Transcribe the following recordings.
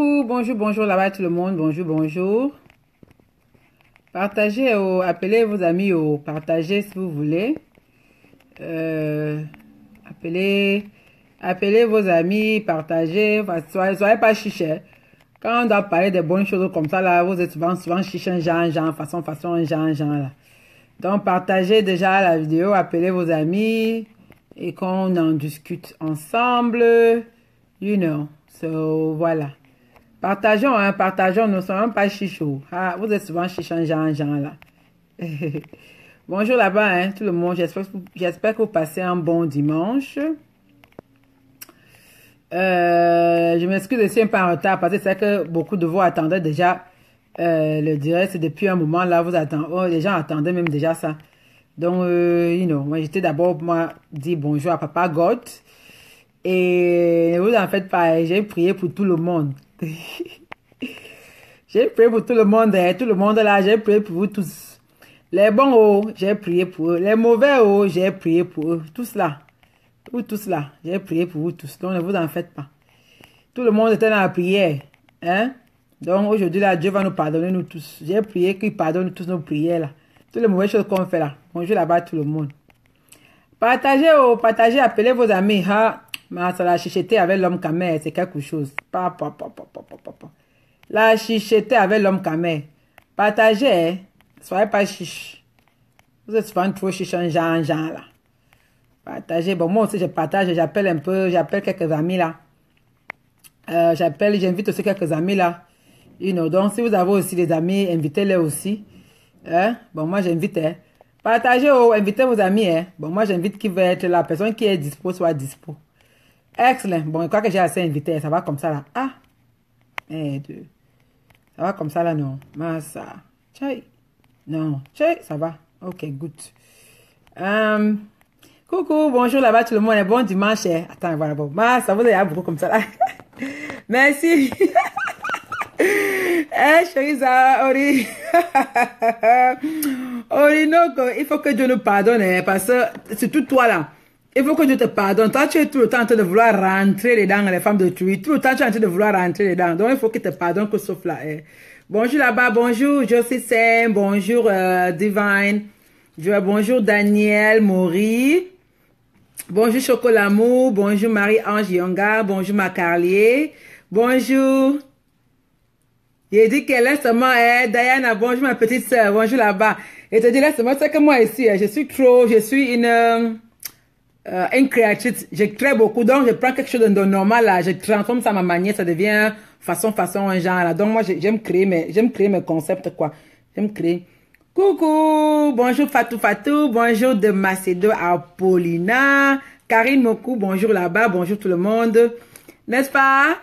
Coucou, bonjour, bonjour là-bas tout le monde, bonjour, bonjour. Partagez, appelez vos amis, partagez si vous voulez. Appelez, appelez vos amis, partagez, enfin, soyez pas chichés. Quand on doit parler de bonnes choses comme ça, là, vous êtes souvent chichés, genre, façon, genre, là. Donc, partagez déjà la vidéo, appelez vos amis et qu'on en discute ensemble, you know. So, voilà. Partageons, hein, partageons, nous ne sommes pas chichos. Ah, vous êtes souvent chichants, genre, là. Bonjour là-bas, hein, tout le monde. J'espère que vous passez un bon dimanche. Je m'excuse aussi un peu en retard parce que c'est que beaucoup de vous attendaient déjà le direct depuis un moment. Là, vous attendez, les gens attendaient même déjà ça. Donc, you know, moi j'étais d'abord, dit bonjour à Papa God. Et vous en faites pas, j'ai prié pour tout le monde. J'ai prié pour tout le monde, hein, tout le monde là, j'ai prié pour vous tous. Les bons, j'ai prié pour eux. Les mauvais, j'ai prié pour eux. Tous là. Vous tous là, j'ai prié pour vous tous. Donc ne vous en faites pas. Tout le monde était dans la prière. Hein? Donc aujourd'hui là, Dieu va nous pardonner nous tous. J'ai prié qu'il pardonne tous nos prières là. Toutes les mauvaises choses qu'on fait là. Bonjour là-bas tout le monde. Partagez, partagez, appelez vos amis. Ha, ça la chicheter avec l'homme camé, c'est quelque chose. La chicheter avec l'homme camé. Partagez, hein? Soyez pas chiche. Vous êtes souvent trop chichant, genre là. Partagez. Bon, moi aussi, je partage, j'appelle un peu, j'appelle quelques amis là. J'invite aussi quelques amis là. You know, donc, si vous avez aussi des amis, invitez-les aussi. Hein? Bon, moi, j'invite. Hein. Partagez, invitez vos amis. Hein. Bon, moi, j'invite qui va être la personne qui est dispo, soit dispo. Excellent. Bon, je crois que j'ai assez invité. Ça va comme ça là. Ah. Ça va comme ça là, non. Massa. Tchai. Non. Tchai, ça va. Ok, good. Coucou, bonjour là-bas tout le monde, bon dimanche. Attends, voilà, bon, ça vous a beaucoup comme ça là. Merci. Chérie, Ori. Orinoco, il faut que Dieu nous pardonne, hein, parce que c'est tout toi là. Il faut que Dieu te pardonne. Toi, tu es tout le temps en train de vouloir rentrer dedans, les femmes de tuer. Tout le temps, tu es en train de vouloir rentrer dedans. Donc, il faut qu'il te pardonne que sauf là. Hein. Bonjour là-bas, bonjour Josie Sam, bonjour Divine. Bonjour Daniel, Maury. Bonjour Chocolamou, bonjour Marie-Ange Yonga, bonjour Macarlier, bonjour. Il dit qu'elle est seulement, Diana, bonjour ma petite soeur, bonjour là-bas. Et te dit laisse-moi, c'est que moi ici, je suis une créatrice, j'écris beaucoup, donc je prends quelque chose de normal là, je transforme ça à ma manière, ça devient façon, un genre là. Donc moi j'aime créer mes concepts quoi, j'aime créer. Coucou, bonjour Fatou, bonjour de Macedo Apollina, Karine Mokou, bonjour là-bas, bonjour tout le monde, n'est-ce pas?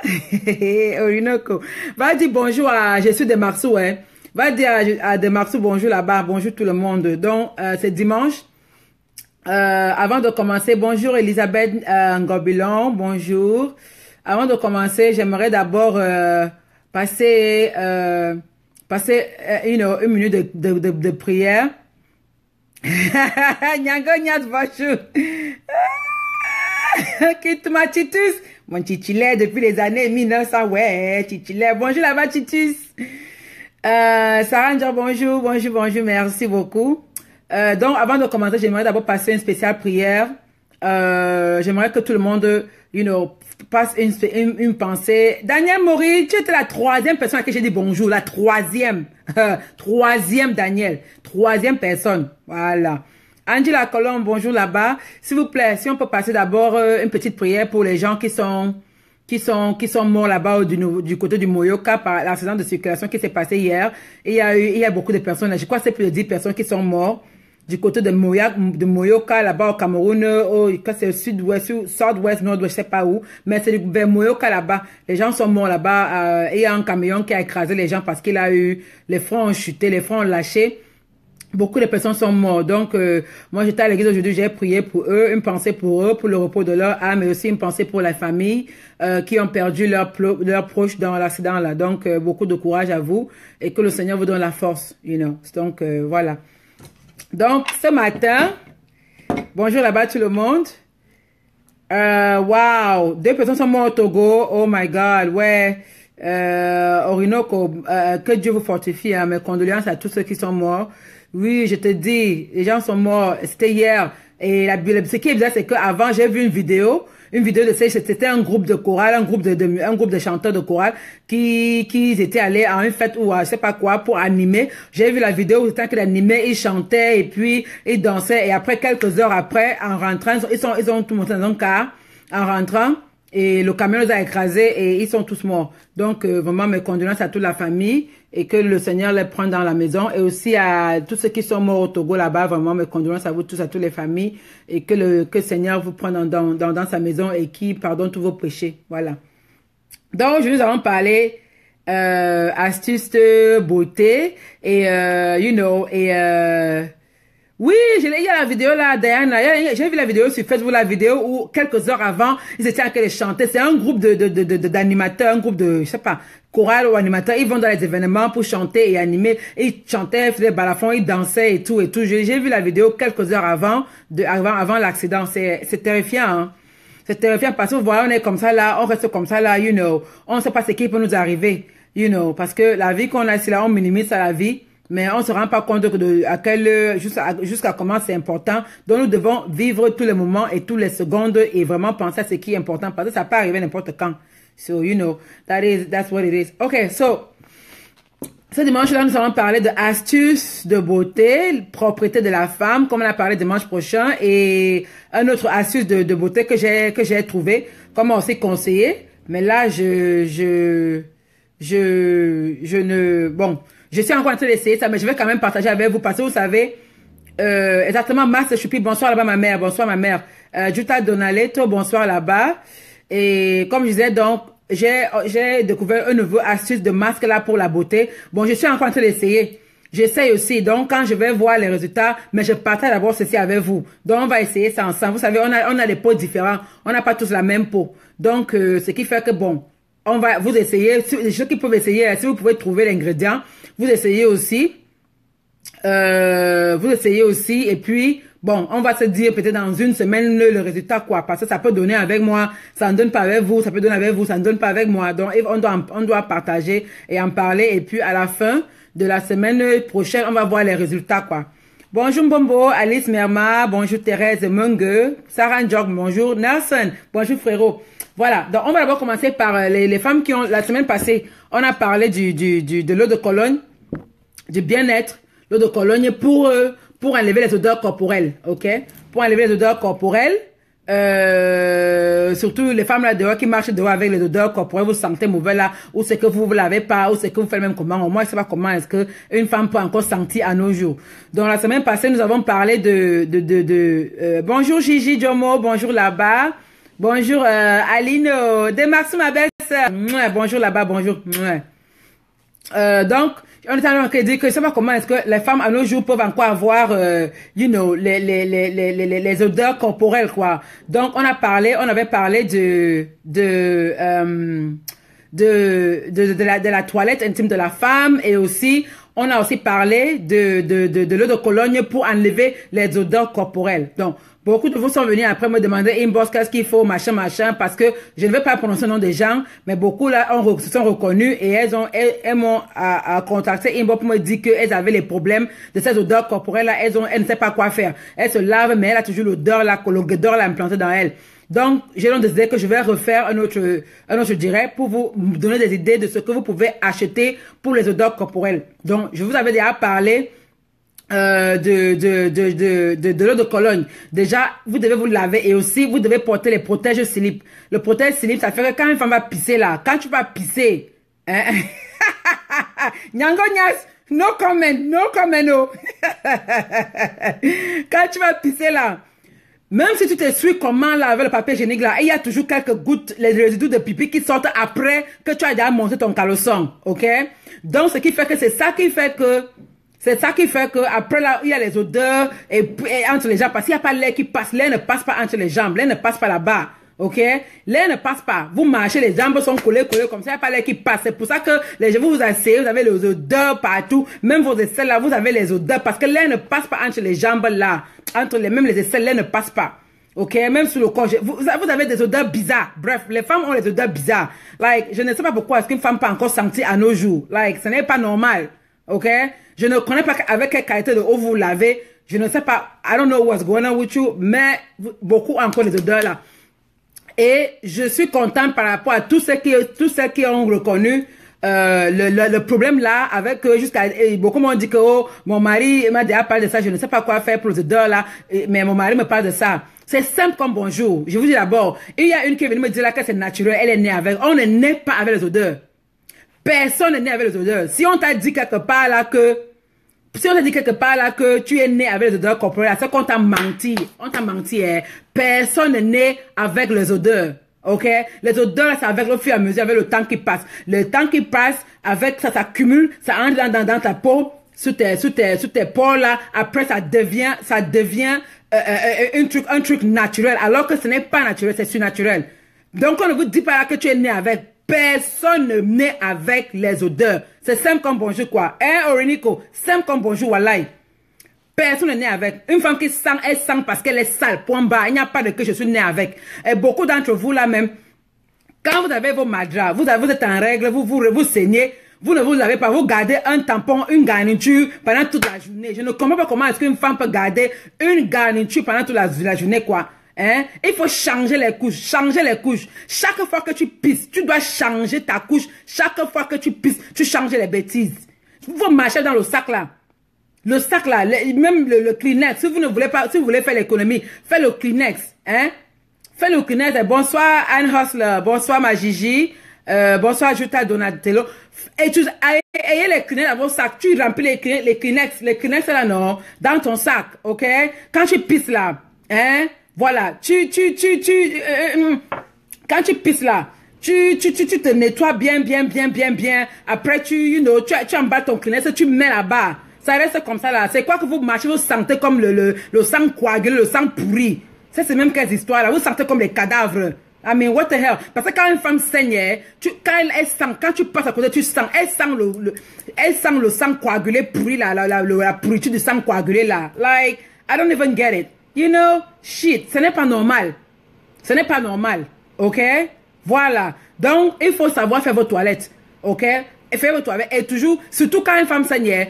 Orinoco, va dire bonjour à je suis de Marsou, hein. Va dire à de Marsou bonjour là-bas, bonjour tout le monde. Donc c'est dimanche. Avant de commencer, bonjour Elisabeth Ngobilon, bonjour. Avant de commencer, j'aimerais d'abord passer une minute de prière. Nyango Nyat, bonjour. Kituma Titus, mon titulaire depuis les années 1900, ouais, titulaire. Bonjour là-bas, Titus. Sarah Ndja, bonjour, merci beaucoup. Donc, avant de commencer, j'aimerais d'abord passer une spéciale prière. J'aimerais que tout le monde, you know, passe une pensée. Daniel Maury, tu étais la troisième personne à qui j'ai dit bonjour, la troisième. Troisième Daniel, troisième personne. Voilà. Angela Colombe, bonjour là-bas. S'il vous plaît, si on peut passer d'abord une petite prière pour les gens qui sont morts là-bas du côté du Moyoka par l'accident de circulation qui s'est passé hier. Et il y a beaucoup de personnes, je crois que c'est plus de 10 personnes qui sont mortes du côté de Moyoka là-bas au Cameroun, c'est sud-ouest, nord-ouest, je sais pas où, mais c'est vers Moyoka là-bas. Les gens sont morts là-bas, il y a un camion qui a écrasé les gens parce qu'il a eu, les freins ont chuté, les freins ont lâché. Beaucoup de personnes sont mortes. Donc, moi, j'étais à l'église aujourd'hui, j'ai prié pour eux, une pensée pour eux, pour le repos de leur âme, mais aussi une pensée pour la famille qui ont perdu leurs proches dans l'accident là. Donc, beaucoup de courage à vous et que le Seigneur vous donne la force, you know. Donc, voilà. Donc, ce matin, bonjour là-bas tout le monde. Wow, 2 personnes sont mortes au Togo. Oh my God, ouais. Orinoco, que Dieu vous fortifie, hein, mes condoléances à tous ceux qui sont morts. Oui, je te dis, les gens sont morts, c'était hier. Et ce qui est bizarre, c'est qu'avant, j'ai vu une vidéo de c'était un groupe de chorale, un groupe de chanteurs de chorale qui étaient allés à une fête ou à je sais pas quoi pour animer. J'ai vu la vidéo où tant qu'ils animaient, ils chantaient et puis ils dansaient et après quelques heures après, en rentrant, ils ont tout monté dans un car en rentrant. Et le camion les a écrasés et ils sont tous morts. Donc, vraiment, mes condoléances à toute la famille et que le Seigneur les prenne dans la maison. Et aussi à tous ceux qui sont morts au Togo là-bas, vraiment, mes condoléances à vous tous, à toutes les familles. Et que le Seigneur vous prenne dans sa maison et qui pardonne tous vos péchés. Voilà. Donc, aujourd'hui, nous allons parler astuces de beauté et, oui, il y a la vidéo là, Diana. J'ai vu la vidéo sur Facebook, la vidéo où quelques heures avant, ils étaient en train de chanter. C'est un groupe d'animateurs, un groupe de, je sais pas, chorale ou animateurs. Ils vont dans les événements pour chanter et animer. Ils chantaient, faisaient balafons, ils dansaient et tout et tout. J'ai vu la vidéo quelques heures avant l'accident. C'est terrifiant, hein. C'est terrifiant parce que vous voyez, on est comme ça là, on reste comme ça là, On ne sait pas ce qui peut nous arriver, parce que la vie qu'on a ici là, on minimise à la vie. Mais on se rend pas compte jusqu'à comment c'est important. Donc nous devons vivre tous les moments et tous les secondes et vraiment penser à ce qui est important parce que ça peut arriver n'importe quand. So, that's what it is. Okay, so, ce dimanche-là, nous allons parler de astuces de beauté, propreté de la femme, comme on a parlé dimanche prochain, et un autre astuce de beauté que j'ai trouvé, comme on s'est conseillé. Mais là, je suis encore en train d'essayer ça, mais je vais quand même partager avec vous parce que vous savez, exactement, Master Choupi, bonsoir là-bas ma mère, bonsoir ma mère. Jutta Donaleto, bonsoir là-bas. Et comme je disais donc, j'ai découvert un nouveau astuce de masque là pour la beauté. Bon, je suis encore en train d'essayer. J'essaye aussi, donc quand je vais voir les résultats, mais je partage d'abord ceci avec vous. Donc on va essayer ça ensemble. Vous savez, on a des peaux différentes, on n'a pas tous la même peau. Donc ce qui fait que bon, on va vous essayer, ceux qui peuvent essayer, si vous pouvez trouver l'ingrédient, vous essayez aussi, et puis, bon, on va se dire peut-être dans une semaine le résultat, quoi, parce que ça peut donner avec moi, ça ne donne pas avec vous, ça peut donner avec vous, ça ne donne pas avec moi, donc on doit partager et en parler, et puis à la fin de la semaine prochaine, on va voir les résultats, quoi. Bonjour Mbombo, Alice Merma, bonjour Thérèse Mungue, Sarah Njok, bonjour Nelson, bonjour frérot. Voilà, donc on va d'abord commencer par les femmes qui ont, la semaine passée, on a parlé de l'eau de Cologne, du bien-être, l'eau de Cologne pour enlever les odeurs corporelles, ok? Pour enlever les odeurs corporelles, surtout les femmes là dehors qui marchent dehors avec les odeurs corporelles, vous sentez mauvais là, ou c'est que vous lavez pas, ou c'est que vous faites même comment. Moi, je sais pas comment est-ce que une femme peut encore sentir à nos jours. Donc la semaine passée, nous avons parlé bonjour Gigi Jomo, bonjour là-bas. Bonjour Aline, démarque ma belle sœur. Bonjour là-bas, bonjour. Donc, on est en train de dire que je sais pas comment est-ce que les femmes à nos jours peuvent encore avoir, les odeurs corporelles, quoi. Donc, on avait parlé de la toilette intime de la femme et aussi, on a aussi parlé de l'eau de Cologne pour enlever les odeurs corporelles. Donc, beaucoup de vous sont venus après me demander inbox qu'est-ce qu'il faut, machin, parce que je ne vais pas prononcer le nom des gens, mais beaucoup là se sont reconnus et elles m'ont contacté inbox pour me dire qu'elles avaient les problèmes de ces odeurs corporelles là, elles ne savent pas quoi faire. Elles se lavent, mais elles ont toujours l'odeur là, l'odeur là implantée dans elles. Donc, j'ai donc décidé que je vais refaire un autre direct pour vous donner des idées de ce que vous pouvez acheter pour les odeurs corporelles. Donc, je vous avais déjà parlé de l'eau de Cologne. Déjà, vous devez vous laver et aussi, vous devez porter les protèges slip. Le protège slip, ça fait que quand une femme va pisser là, quand tu vas pisser, hein, Nyango Nyas, no comment, no. Quand tu vas pisser là, même si tu t'essuies comment laver le papier hygiénique là, il y a toujours quelques gouttes, les résidus de pipi qui sortent après que tu as déjà monté ton caleçon, ok? Donc, ce qui fait que c'est ça qui fait que après là, il y a les odeurs et entre les jambes, parce qu'il n'y a pas l'air qui passe, l'air ne passe pas entre les jambes, l'air ne passe pas là-bas. Ok? L'air ne passe pas. Vous marchez, les jambes sont collées comme ça, il n'y a pas l'air qui passe. C'est pour ça que vous vous asseyez, vous avez les odeurs partout. Même vos aisselles là, vous avez les odeurs parce que l'air ne passe pas entre les jambes là. Même les aisselles, l'air ne passe pas. Ok, même sur le corps, vous avez des odeurs bizarres. Bref, les femmes ont des odeurs bizarres. Like, je ne sais pas pourquoi est-ce qu'une femme peut encore sentir à nos jours. Like, ce n'est pas normal. Ok, je ne connais pas avec quelle qualité de eau vous lavez. Je ne sais pas. I don't know what's going on with you, mais beaucoup ont encore des odeurs là. Et je suis contente par rapport à tous ceux qui ont reconnu le problème là avec jusqu'à beaucoup m'ont dit que oh, mon mari m'a déjà parlé de ça, je ne sais pas quoi faire pour les odeurs là, mais mon mari me parle de ça. C'est simple comme bonjour. Je vous dis d'abord, il y a une qui est venue me dire là que c'est naturel, elle est née avec. On ne naît pas avec les odeurs. Personne n'est né avec les odeurs. Si on t'a dit quelque part là que tu es né avec les odeurs corporelles, c'est qu'on t'a menti. On t'a menti, hein. Personne n'est né avec les odeurs. Ok? Les odeurs, c'est avec le fur et à mesure, avec le temps qui passe. Le temps qui passe, avec ça s'accumule, ça entre dans ta peau, sous tes pores là. Après, ça devient un truc naturel. Alors que ce n'est pas naturel, c'est surnaturel. Donc, on ne vous dit pas là que tu es né avec. Personne ne naît avec les odeurs. C'est simple comme bonjour, quoi. Hein, Orinico? Simple comme bonjour, wallahi. Personne ne naît avec. Une femme qui sent, elle sent parce qu'elle est sale. Point bas. Il n'y a pas de que je suis né avec. Et beaucoup d'entre vous, là même, quand vous avez vos madras, vous êtes en règle, vous saignez, vous ne vous lavez pas, vous gardez un tampon, une garniture pendant toute la journée. Je ne comprends pas comment est-ce qu'une femme peut garder une garniture pendant toute la journée, quoi. Hein? Il faut changer les couches, Chaque fois que tu pisses, tu dois changer ta couche. Chaque fois que tu pisses, tu changes les bêtises. Il faut marcher dans le sac là. Le sac là, même le Kleenex. Si vous ne voulez pas, si vous voulez faire l'économie, faites le Kleenex. Hein? Faites le Kleenex. Bonsoir Anne Hustler, bonsoir ma Gigi, bonsoir Jutta Donatello. Ayez les Kleenex dans vos sacs. Tu remplis les Kleenex là non, dans ton sac, ok? Quand tu pisses là, hein? Voilà, quand tu pisses là, tu te nettoies bien. Après, tu emballes ton Kleenex, tu mets là-bas. Ça reste comme ça là. C'est quoi que vous marchez, vous sentez comme le sang coagulé, le sang pourri. Ça, c'est même quelle histoire là. Vous sentez comme les cadavres. I mean, what the hell? Parce que quand une femme saigne, quand tu passes à côté, tu sens, elle sent le sang coagulé pourri là, la pourriture du sang coagulé là. Like, I don't even get it. You know, shit, ce n'est pas normal. Ce n'est pas normal, ok? Voilà. Donc, il faut savoir faire vos toilettes, ok? Et faire vos toilettes. Et toujours, surtout quand une femme saigne,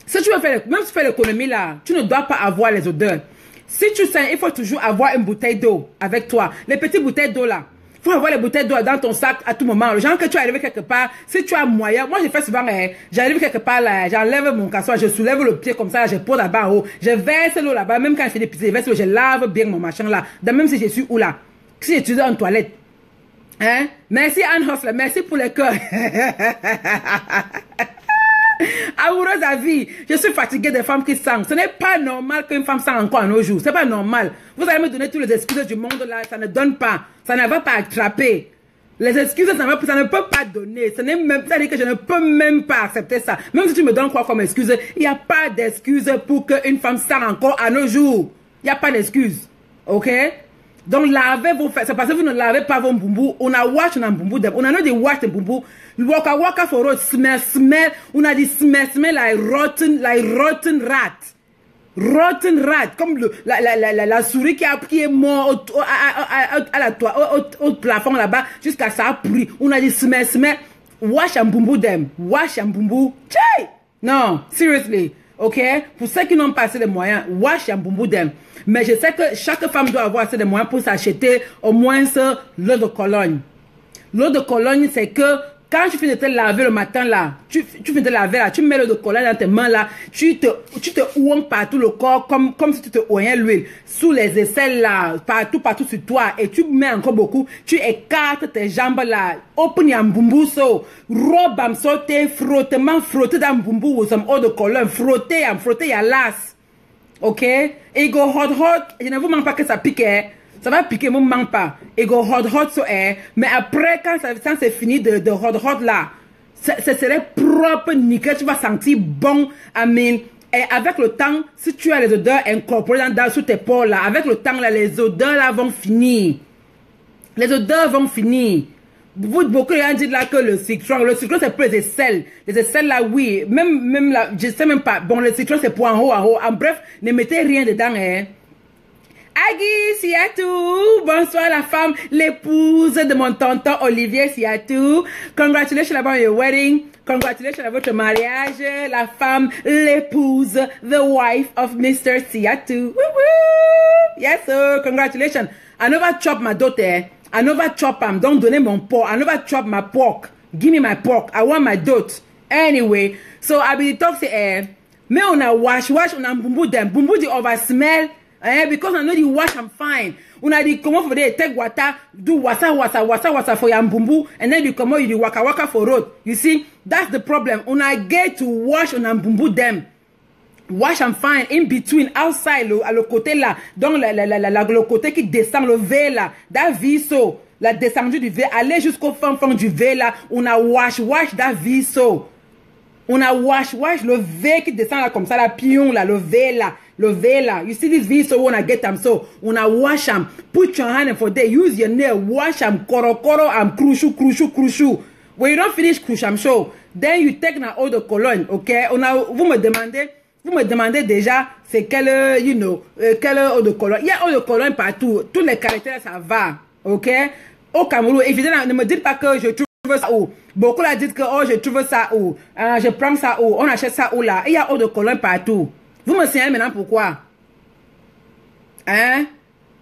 si tu veux faire, même si tu fais l'économie là, tu ne dois pas avoir les odeurs. Si tu saignes, il faut toujours avoir une bouteille d'eau avec toi. Les petites bouteilles d'eau là. Il faut avoir les bouteilles d'eau dans ton sac à tout moment. Genre que tu arrives quelque part, si tu as moyen, moi je fais souvent, j'arrive quelque part là, j'enlève mon cassoir, je soulève le pied comme ça, je pose là-bas en haut, je verse l'eau là-bas, même quand je fais des pistes, je verse l'eau, je lave bien mon machin là. Même si je suis où là, si je suis en toilette. Hein? Merci Anne Hustler, merci pour les cœurs. Amoureuse à vie, je suis fatiguée des femmes qui sentent. Ce n'est pas normal qu'une femme sent encore à nos jours. C'est pas normal. Vous allez me donner toutes les excuses du monde là, ça ne donne pas. Ça ne va pas attraper. Les excuses, ça ne peut pas donner. Ça veut dire que je ne peux même pas accepter ça. Même si tu me donnes quoi comme excuse, il n'y a pas d'excuse pour qu'une femme sent encore à nos jours. Il n'y a pas d'excuse. Ok? Donc, lavez vos fesses. C'est parce que vous ne lavez pas vos boubou. On a wash on a boubou. On a not the wash the boubou. Waka for road. Smell. On a dit smell like rotten rat. Rotten rat. Comme la souris qui est morte au plafond là-bas. Jusqu'à ça a pris. On a dit smell. Wash and boubou them. Wash and boubou. Tchai! Non, seriously. Ok? Pour ceux qui n'ont pas assez de moyens, wash and boubou them. Mais je sais que chaque femme doit avoir assez de moyens pour s'acheter au moins l'eau de Cologne. L'eau de Cologne, c'est que quand tu finis de te laver le matin là, tu finis de te laver là, tu mets l'eau de Cologne dans tes mains là, tu te ouonnes partout le corps comme si tu te ouillais l'huile. Sous les aisselles là, partout sur toi. Et tu mets encore beaucoup, tu écartes tes jambes là. Open your mbumbu so. Robe am sauté, frotter dans mbumbu with some eau de Cologne. Frotter ya las. Ok? Et go hot. Je ne vous manque pas que ça pique, hein? Ça va piquer, ne me manque pas. Et go hot so, hein? Mais après, quand c'est fini de hot là, ça serait propre, nickel, tu vas sentir bon. I mean, et avec le temps, si tu as les odeurs incorporées sous tes pores là, avec le temps là, les odeurs là vont finir. Les odeurs vont finir. Beaucoup de gens disent là que le citron c'est pour les aisselles. Les aisselles là, oui. Même là, je sais même pas. Bon, le citron c'est pour en haut. En bref, ne mettez rien dedans, hein. Agui Siatou, bonsoir la femme, l'épouse de mon tonton Olivier Siatou. Congratulations about your wedding. Congratulations about votre mariage. La femme, l'épouse, the wife of Mr. Siatou. Woo woo! Yes sir, congratulations. I never chop my daughter. I never chop am. Don't donner mon pork. I never chop my pork. Give me my pork. I want my dot. Anyway, so I be talk say me una wash una bumbu them. Bumbu the over smell. Because I know you wash am fine. Una di come over there, take water, do wasa for your bumbu, and then you come out, you do waka for road. You see, that's the problem. Una get to wash una bumbu them. Wash am fine in between, outside, le côté là, donc le côté qui descend, le V là, that viso, la descendue du V, aller jusqu'au fond du V là, una wash that viso. Una wash le V qui descend là comme ça, la pion là, le V là. You see this V, so when I get them, so when I wash them, put your hand in for there, use your nail, wash them, koro and crushu. When you don't finish crush, I'm sure, then you take na eau de cologne, okay? Vous me demandez déjà, c'est quelle, quelle eau de cologne. Il y a eau de cologne partout, tous les caractères, ça va, ok? Au Cameroun, évidemment, ne me dites pas que je trouve ça où. Beaucoup la disent que, oh, je trouve ça où, je prends ça où, on achète ça où là. Il y a eau de cologne partout. Vous me signalez maintenant pourquoi? Hein?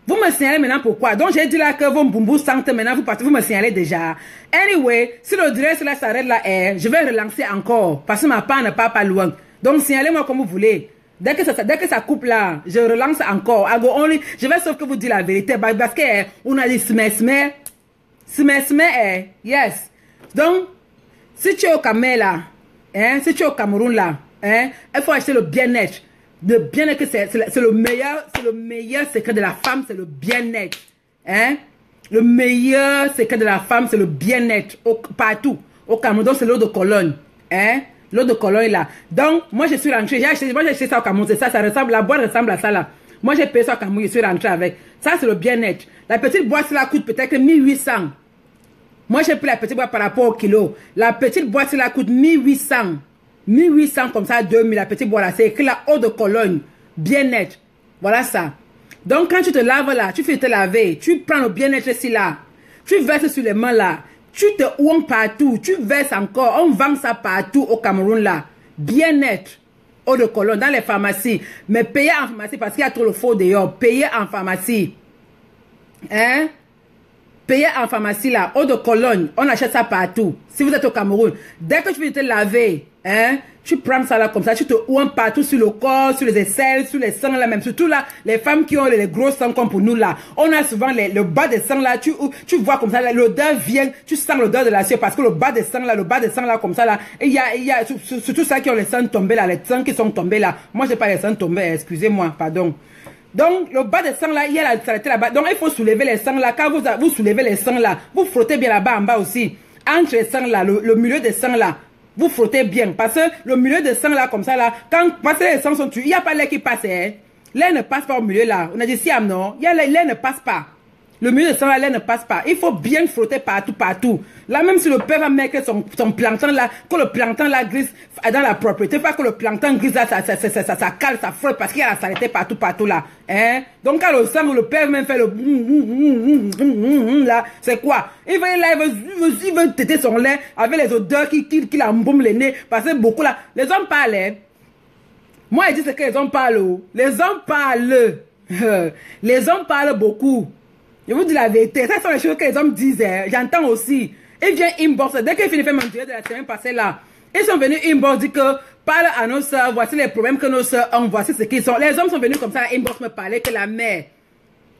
Vous me signalez maintenant pourquoi? Donc j'ai dit là que vos bumbu sentent maintenant, vous partez, vous me signalez déjà. Anyway, si le direct là s'arrête là, je vais relancer encore. Parce que ma part ne part pas loin. Donc signalez-moi comme vous voulez. Dès que ça coupe là, je relance encore. Je vais sauf que vous dire la vérité. Parce que on a dit smell, yes. Donc, si tu es au Cameroun là, si tu es au Cameroun là, il faut acheter le bien-être. Le bien-être, c'est le meilleur secret de la femme, c'est le bien-être. Le meilleur secret de la femme, c'est le bien-être. Partout. Au Cameroun, donc c'est l'eau de Cologne. L'eau de Cologne là. Donc, moi je suis rentrée. J'ai acheté ça au Cameroun. C'est ça ressemble, la boîte ressemble à ça là. Moi j'ai payé ça au Cameroun, je suis rentrée avec. Ça c'est le bien-être. La petite boîte là coûte peut-être 1800. Moi j'ai pris la petite boîte par rapport au kilo. La petite boîte là coûte 1800. 1800 comme ça, 2000, la petite boîte là, c'est écrit la eau de Cologne, bien-être. Voilà ça. Donc quand tu te laves là, tu fais te laver, tu prends le bien-être ici là, tu verses sur les mains là, tu te ouons partout, tu verses encore, on vend ça partout au Cameroun là. Bien-être, eau de Cologne, dans les pharmacies. Mais payez en pharmacie parce qu'il y a trop le faux dehors. Payez en pharmacie. Payez en pharmacie là, eau de Cologne, on achète ça partout. Si vous êtes au Cameroun, dès que tu veux te laver, tu prends ça là comme ça, tu te ouins partout sur le corps, sur les aisselles, sur les seins là, même surtout là, les femmes qui ont les gros seins comme pour nous là, on a souvent le bas des seins là, tu vois comme ça, l'odeur vient, tu sens l'odeur de la sueur parce que le bas des seins là comme ça là, il y a surtout ça qui ont les seins tombés là, les seins qui sont tombés là. Moi j'ai pas les seins tombés, excusez-moi, pardon. Donc, le bas des seins là, il y a la saleté là-bas. Donc, il faut soulever les seins là. Quand vous soulevez les seins là, vous frottez bien là-bas en bas aussi. Entre les seins là, le milieu des seins là, vous frottez bien. Parce que le milieu des seins là, comme ça là, parce que les seins sont tués, il n'y a pas l'air qui passe. L'air ne passe pas au milieu là. On a dit Siam, non? L'air ne passe pas. Le milieu de sang là, l'air ne passe pas. Il faut bien frotter partout. Là, même si le père va mettre son plancton là, que le plancton là glisse dans la propriété, pas que le plancton glisse là, ça cale, ça frotte parce qu'il y a la saleté partout là. Donc, quand le sang, le père même fait le là, c'est quoi? Il veut têter son lait avec les odeurs qui l'embaument les nez. Parce que beaucoup là, les hommes parlent. Moi, je dis ce que les hommes parlent. Les hommes parlent. Les hommes parlent beaucoup. Je vous dis la vérité, ça sont les choses que les hommes disent, j'entends aussi. Ils viennent inbox, dès qu'ils finissent de faire mon direct de la semaine passée là, ils sont venus inbox, dire que parle à nos soeurs, voici les problèmes que nos soeurs ont, voici ce qu'ils sont. Les hommes sont venus comme ça, inbox me parler que la mère.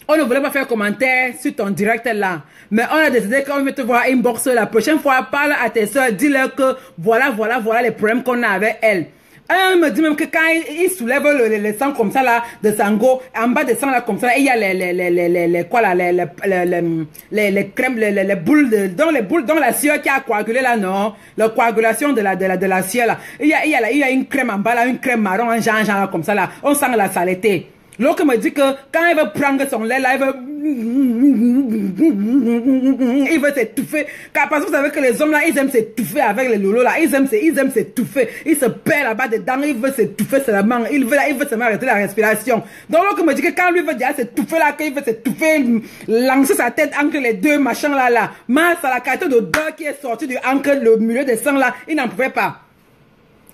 On ne voulait pas faire commentaire sur ton direct là. Mais on a décidé qu'on veut te voir inbox la prochaine fois, parle à tes soeurs, dis-leur que voilà les problèmes qu'on a avec elles. Un me dit même que quand il soulève les sangs comme ça là, de sango, en bas des sangs là comme ça, il y a les crèmes, les boules dans la sueur qui a coagulé là, non, la coagulation de la sueur là. Il y a une crème en bas là, une crème marron, un genre là comme ça là, on sent la saleté. L'autre me dit que quand il veut prendre son lait là, il veut Il veut s'étouffer. Car parce que vous savez que les hommes là, ils aiment s'étouffer avec les lolos là. Ils aiment s'étouffer. Ils se perdent là-bas dedans. Ils veulent s'étouffer seulement. Il veut seulement arrêter la respiration. Donc l'autre me dit que quand lui veut déjà s'étouffer là, qu'il veut s'étouffer, lancer sa tête entre les deux machins là. Mais à la qualité d'odeur qui est sortie du entre le milieu des sangs là, il n'en pouvait pas.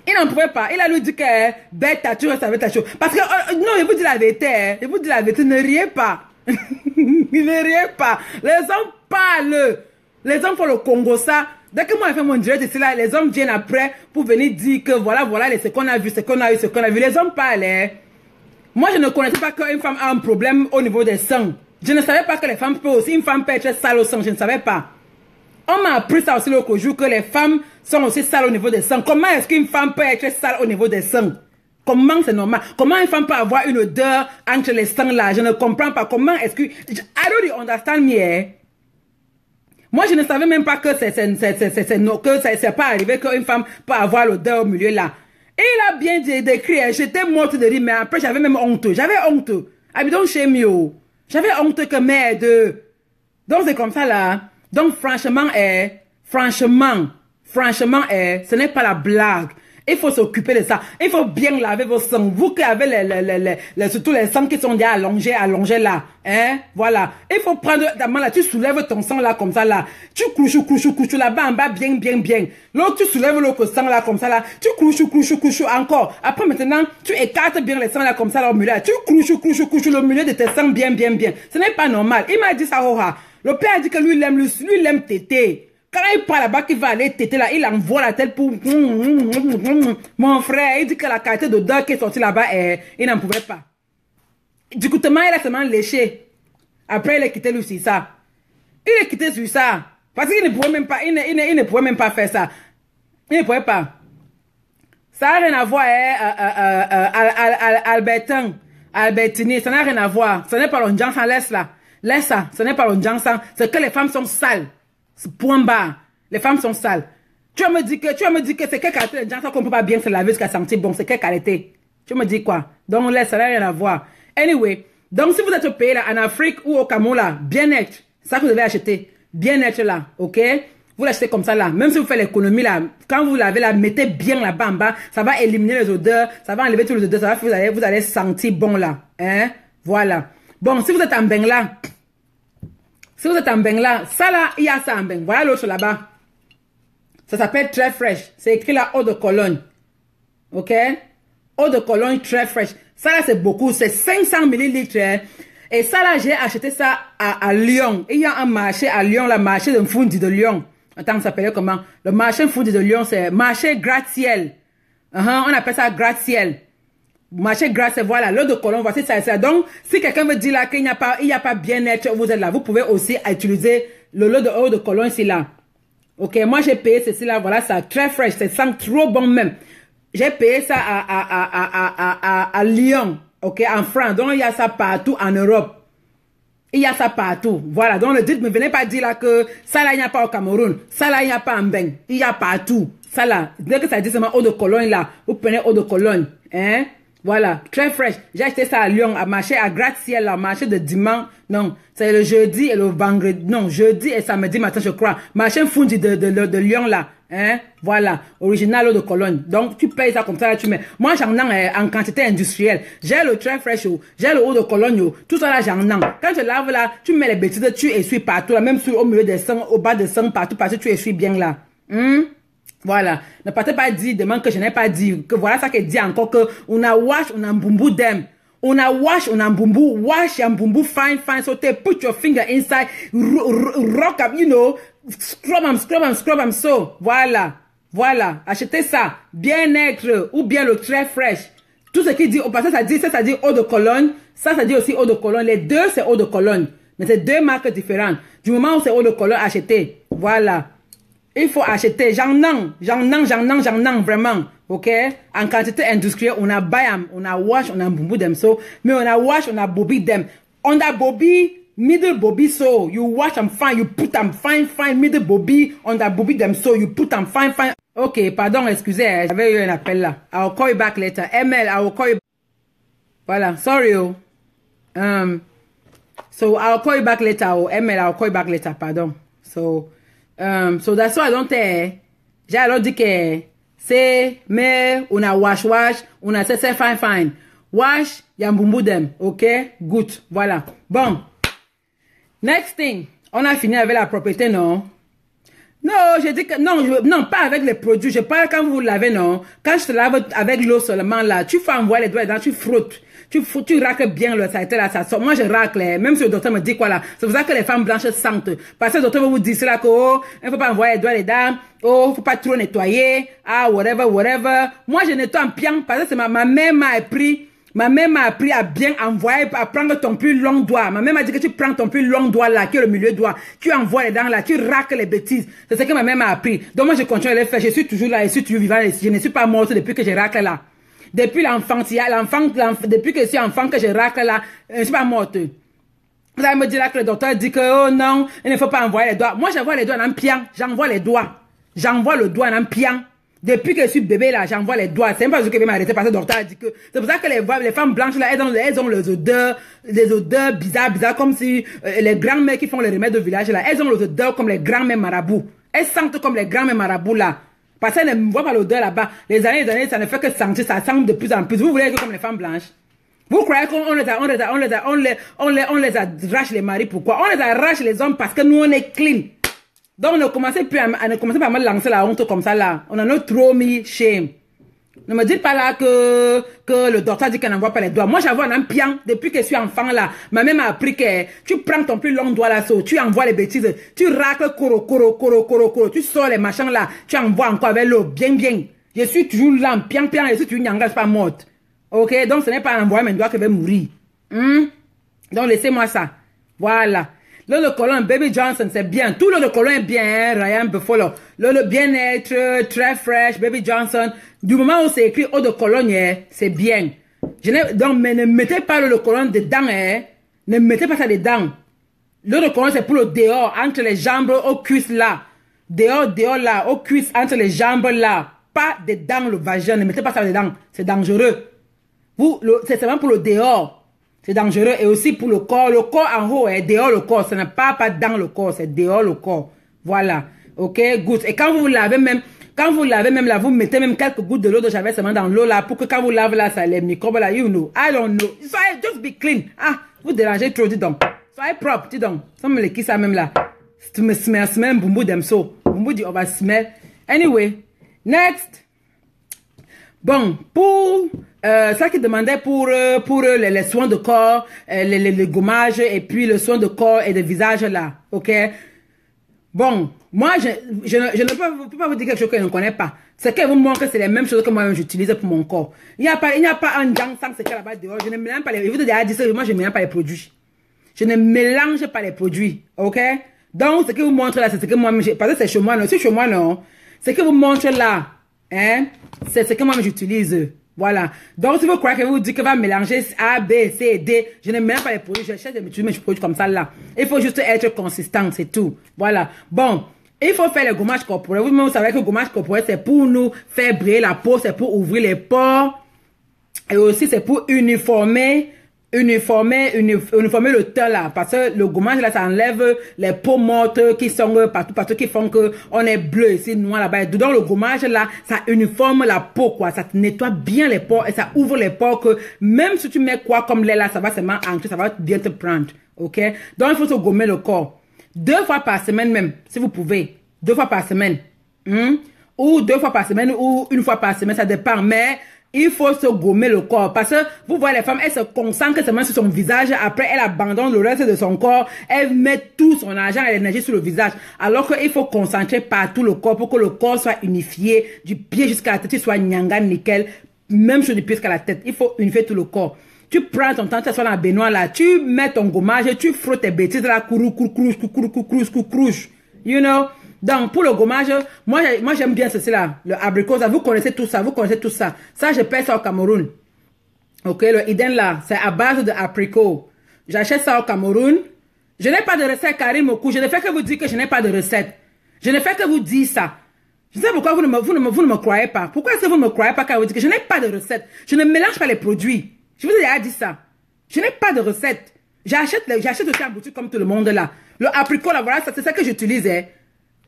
Il n'en pouvait pas. Il a lui dit que bête tatou, ça veut tatou. Parce que non, je vous dis la vérité. Je vous dis la vérité. Ne riez pas. Ne riez pas. Les hommes parlent. Les hommes font le Congo ça. Dès que moi je fais mon direct ici là, les hommes viennent après pour venir dire que voilà ce qu'on a vu, ce qu'on a eu, ce qu'on a vu. Les hommes parlent. Moi je ne connaissais pas qu'une femme a un problème au niveau des seins. Je ne savais pas que les femmes peuvent aussi, une femme peut être sale au sein. Je ne savais pas. On m'a appris ça aussi l'autre jour, que les femmes sont aussi sales au niveau des seins. Comment est-ce qu'une femme peut être sale au niveau des seins? Comment c'est normal? Comment une femme peut avoir une odeur entre les seins là? Je ne comprends pas. Comment est-ce que... I don't understand me, eh? Moi, je ne savais même pas que c'est pas arrivé qu'une femme peut avoir l'odeur au milieu là. Et il a bien décrit, j'étais morte de rire, mais après j'avais même honte. J'avais honte. I don't shame you. J'avais honte que merde. Donc c'est comme ça là. Donc franchement, ce n'est pas la blague. Il faut s'occuper de ça. Il faut bien laver vos sangs. Vous qui avez surtout les sangs qui sont déjà allongés là. Hein? Voilà. Il faut prendre, d'abord là, tu soulèves ton sang là, comme ça là. Tu couches là-bas en bas, bien. L'autre, tu soulèves l'autre sang là, comme ça là. Tu couches encore. Après maintenant, tu écartes bien les sangs là, comme ça là, au milieu là. Tu couches le milieu de tes sangs bien. Ce n'est pas normal. Il m'a dit ça, le père a dit que lui, il aime téter. Quand il part là-bas, qu'il va aller téter là, il envoie la tête pour... Mon frère, il dit que la qualité d'odeur qui est sortie là-bas, il n'en pouvait pas. Du coup, il a seulement léché. Après, il a quitté lui sur ça. Il est quitté sur ça. Parce qu'il ne pouvait même pas, il ne pouvait même pas faire ça. Il ne pouvait pas. Ça n'a rien à voir, Albertini, ça n'a rien à voir. Ce n'est pas l'onjansan, laisse là. Laisse ça, ce n'est pas l'onjansan. C'est que les femmes sont sales. Point barre. Les femmes sont sales. Tu vas me dire que c'est quelle qualité de gens qu'on peut pas bien se laver jusqu'à sentir bon. C'est quelle qualité? Tu me dis quoi? Donc laisse, ça n'a rien à voir. Anyway, donc si vous êtes au pays là, en Afrique ou au Cameroun là, bien-être, ça que vous devez acheter. Bien-être là, ok? Vous l'achetez comme ça là. Même si vous faites l'économie là, quand vous lavez là, mettez bien là-bas en bas. Ça va éliminer les odeurs, ça va enlever tous les odeurs, ça va faire que vous allez sentir bon là. Hein? Voilà. Bon, si vous êtes en Bengla, ça là, il y a ça en Bengla. Voilà l'autre là-bas. Ça s'appelle très fraîche. C'est écrit là, eau de Cologne. Ok? Eau de Cologne très fraîche. Ça là, c'est beaucoup. C'est 500 millilitres. Hein? Et ça là, j'ai acheté ça à Lyon. Il y a un marché à Lyon, le marché de Mfundi de Lyon. Attends, ça s'appelait comment? Le marché Mfundi de Lyon, c'est marché gratte-ciel. On appelle ça gratte-ciel. Marché gratte-ciel, voilà. L'eau de Cologne, voici ça. Donc, si quelqu'un me dit là qu'il n'y a pas bien-être, vous êtes là. Vous pouvez aussi utiliser l'eau de Cologne, c'est là. Ok, moi j'ai payé ceci là, voilà, ça très fraîche, ça sent trop bon même. J'ai payé ça à Lyon, ok, en France. Donc il y a ça partout en Europe. Il y a ça partout. Voilà, donc ne venez pas dire là que ça là il n'y a pas au Cameroun, ça là il n'y a pas en Beng. Il y a partout. Ça là, dès que ça dit seulement eau de Cologne là, vous prenez eau de Cologne, hein. Voilà, très fraîche. J'ai acheté ça à Lyon, à marché, à gratte-ciel, là, marché de dimanche. Non, c'est le jeudi et le vendredi. Non, jeudi et samedi matin, je crois. Marché Mfundi de Lyon, là. Hein? Voilà, original eau de Cologne. Donc, tu payes ça comme ça, là, tu mets. Moi, j'en ai en quantité industrielle. J'ai le très fraîche, j'ai le eau de Cologne, tout ça là, j'en ai. Quand je lave là, tu mets les bêtises, tu essuies partout, là, même au milieu des sangs, au bas des sangs, partout, tu essuies bien là. Voilà. Ne partez pas dire, demande que je n'ai pas dit, que voilà ça qui dit encore que on a wash, on a mbumbu them. On a wash, on a mbumbu, wash your mbumbu fine, so they put your finger inside, rock up, you know, scrub them, so. Voilà. Achetez ça. Bien-être, ou bien le très fraîche. Tout ce qui dit, au passé, ça dit eau de Cologne, ça dit aussi eau de Cologne. Les deux, c'est eau de Cologne. Mais c'est deux marques différentes. Du moment où c'est eau de Cologne, achetez. Voilà. Il faut acheter, j'en ai, vraiment, ok? En quantité industrielle, on a bayam, on a wash, on a bumbu them so, mais on a wash, on a bobby them. On a bobby, middle bobby so, you wash them fine, you put them fine, middle bobby, on a bobby them so, you put them fine. Ok, pardon, excusez, j'avais eu un appel là. I'll call you back later. ML, I will call you. Voilà, sorry. So I'll call you back later. Or ML, I'll call you back later. Pardon. So that's why I don't tell. J'ai alors dit que c'est mais on a wash, on a c'est fine. Wash, yambumbu dem. Ok? Good. Voilà. Bon. Next thing. On a fini avec la propriété, non? Non, je dis que non, pas avec les produits. Je parle quand vous lavez, non. Quand je te lave avec l'eau seulement là, tu fais envoyer les doigts dedans, tu frottes. Tu racles bien le ça là, ça sort. Moi, je racle, même si le docteur me dit quoi là. C'est pour ça que les femmes blanches sentent. Parce que le docteur va vous dire cela que, oh, il ne faut pas envoyer les doigts dedans. Oh, faut pas trop nettoyer. Ah, whatever. Moi, je nettoie en pian parce que c'est ma mère m'a appris. Ma mère m'a appris à bien envoyer, à prendre ton plus long doigt. Ma mère m'a dit que tu prends ton plus long doigt là, qui est le milieu doigt. Tu envoies les dents là, tu racles les bêtises. C'est ce que ma mère m'a appris. Donc moi, je continue à le faire. Je suis toujours là, je suis toujours vivant. Je ne suis pas morte depuis que je racle là. Depuis depuis que je suis enfant que je racle là, je ne suis pas morte. Vous allez me dire là que le docteur dit que, oh non, il ne faut pas envoyer les doigts. Moi, j'envoie les doigts dans un pian. J'envoie les doigts. J'envoie le doigt dans un pian. Depuis que je suis bébé là, j'envoie les doigts. C'est même pas ce que je vais m'arrêter parce que le docteur a dit que, c'est pour ça que les femmes blanches là, elles ont les odeurs bizarres, comme si, les grands-mères qui font les remèdes de village là, elles ont les odeurs comme les grands-mères marabouts. Elles sentent comme les grands-mères marabouts là. Parce qu'elles ne voient pas l'odeur là-bas. Les années, ça ne fait que sentir, ça sent de plus en plus. Vous voulez être comme les femmes blanches? Vous croyez qu'on les arrache les maris, pourquoi? On les arrache les hommes parce que nous on est clean. Donc ne commencez pas à me lancer la honte comme ça là. On en a trop mis shame. Ne me dites pas là que le docteur dit qu'elle n'envoie pas les doigts. Moi j'envoie un pian depuis que je suis enfant là. Ma mère m'a appris que tu prends ton plus long doigt là, tu envoies les bêtises, tu racles coro, tu sors les machins là, tu envoies encore avec l'eau, bien. Je suis toujours là, pian, je suis toujours n'engage pas morte. Ok, donc ce n'est pas envoyer mes doigts que je vais mourir. Donc laissez-moi ça. Voilà. L'eau de colon, Baby Johnson, c'est bien. Tout l'eau de colon est bien, hein, Ryan Buffalo. L'eau de bien-être, très fraîche, Baby Johnson. Du moment où c'est écrit eau de colon, c'est bien. Donc, mais ne mettez pas l'eau de colon dedans, hein. Ne mettez pas ça dedans. L'eau de colon, c'est pour le dehors, entre les jambes, aux cuisses là. Dehors là, aux cuisses, entre les jambes là. Pas dedans le vagin, ne mettez pas ça dedans. C'est dangereux. C'est seulement pour le dehors. C'est dangereux et aussi pour le corps. Le corps en haut est dehors le corps. Ce n'est pas dans le corps, c'est dehors le corps. Voilà. Ok, good. Et quand vous lavez même là, vous mettez même quelques gouttes de l'eau de javel seulement dans l'eau là pour que quand vous lavez là, ça les microbes là, you know. I don't know. Soyez just be clean. Ah, vous dérangez trop, dis donc. Soyez propre, dis donc. Ça me le qui ça même là. Tu me smell, boumou dem so. Boumou dit on va smell. Anyway, next. Bon, pour ça qui demandait pour les soins de corps, les gommages et puis le soin de corps et de visage là, ok? Bon, moi je ne peux pas vous dire quelque chose que je ne connais pas. Ce que vous montre que c'est les mêmes choses que moi j'utilise pour mon corps. Il n'y a pas un jang sang c'est là-bas dehors. Je ne mélange pas les. Je vous ai déjà dit ça, moi je ne mélange pas les produits. Je ne mélange pas les produits, ok? Donc ce que vous montre là, c'est ce que moi parce que c'est chez moi, non, c'est chez moi non. Ce que vous montre là. Hein? C'est ce que moi j'utilise. Voilà. Donc, si vous croyez que vous dites que va mélanger A, B, C, D, je ne mélange pas les produits. Je cherche des produits comme ça là. Il faut juste être consistant, c'est tout. Voilà. Bon. Il faut faire le gommage corporel. Vous savez que le gommage corporel, c'est pour nous faire briller la peau, c'est pour ouvrir les pores. Et aussi, c'est pour uniformer le teint là, parce que le gommage là, ça enlève les peaux mortes qui sont partout, qui font que on est bleu ici, noir là-bas. Donc le gommage là, ça uniforme la peau quoi, ça nettoie bien les pores et ça ouvre les pores que même si tu mets quoi comme lait là, ça va seulement entrer, ça va bien te prendre, ok? Donc il faut se gommer le corps 2 fois par semaine même, si vous pouvez, 2 fois par semaine, ou 2 fois par semaine ou 1 fois par semaine, ça dépend, mais il faut se gommer le corps parce que vous voyez les femmes, elles se concentrent seulement sur son visage, après elle abandonne le reste de son corps, elle met tout son argent et l'énergie sur le visage, alors qu'il faut concentrer partout le corps pour que le corps soit unifié, du pied jusqu'à la tête, il soit nyanga, nickel, même chose du pied jusqu'à la tête, il faut unifier tout le corps. Tu prends ton temps, tu sois dans la baignoire là, tu mets ton gommage, tu frottes tes bêtises là, courouche, you know. Donc, pour le gommage, moi j'aime bien ceci là, le abricot, vous connaissez tout ça, Ça, je paie ça au Cameroun. Ok, le Eden là, c'est à base de abricot. J'achète ça au Cameroun. Je n'ai pas de recette, Karim Oku. Je ne fais que vous dire que je n'ai pas de recette. Je ne fais que vous dire ça. Je sais pourquoi vous ne me croyez pas. Pourquoi est-ce que vous ne me croyez pas quand vous dites que je n'ai pas de recette? Je ne mélange pas les produits. Je vous ai déjà dit ça. Je n'ai pas de recette. J'achète aussi en boutique comme tout le monde là. Le apricot là, voilà, c'est ça que j'utilise. Hein.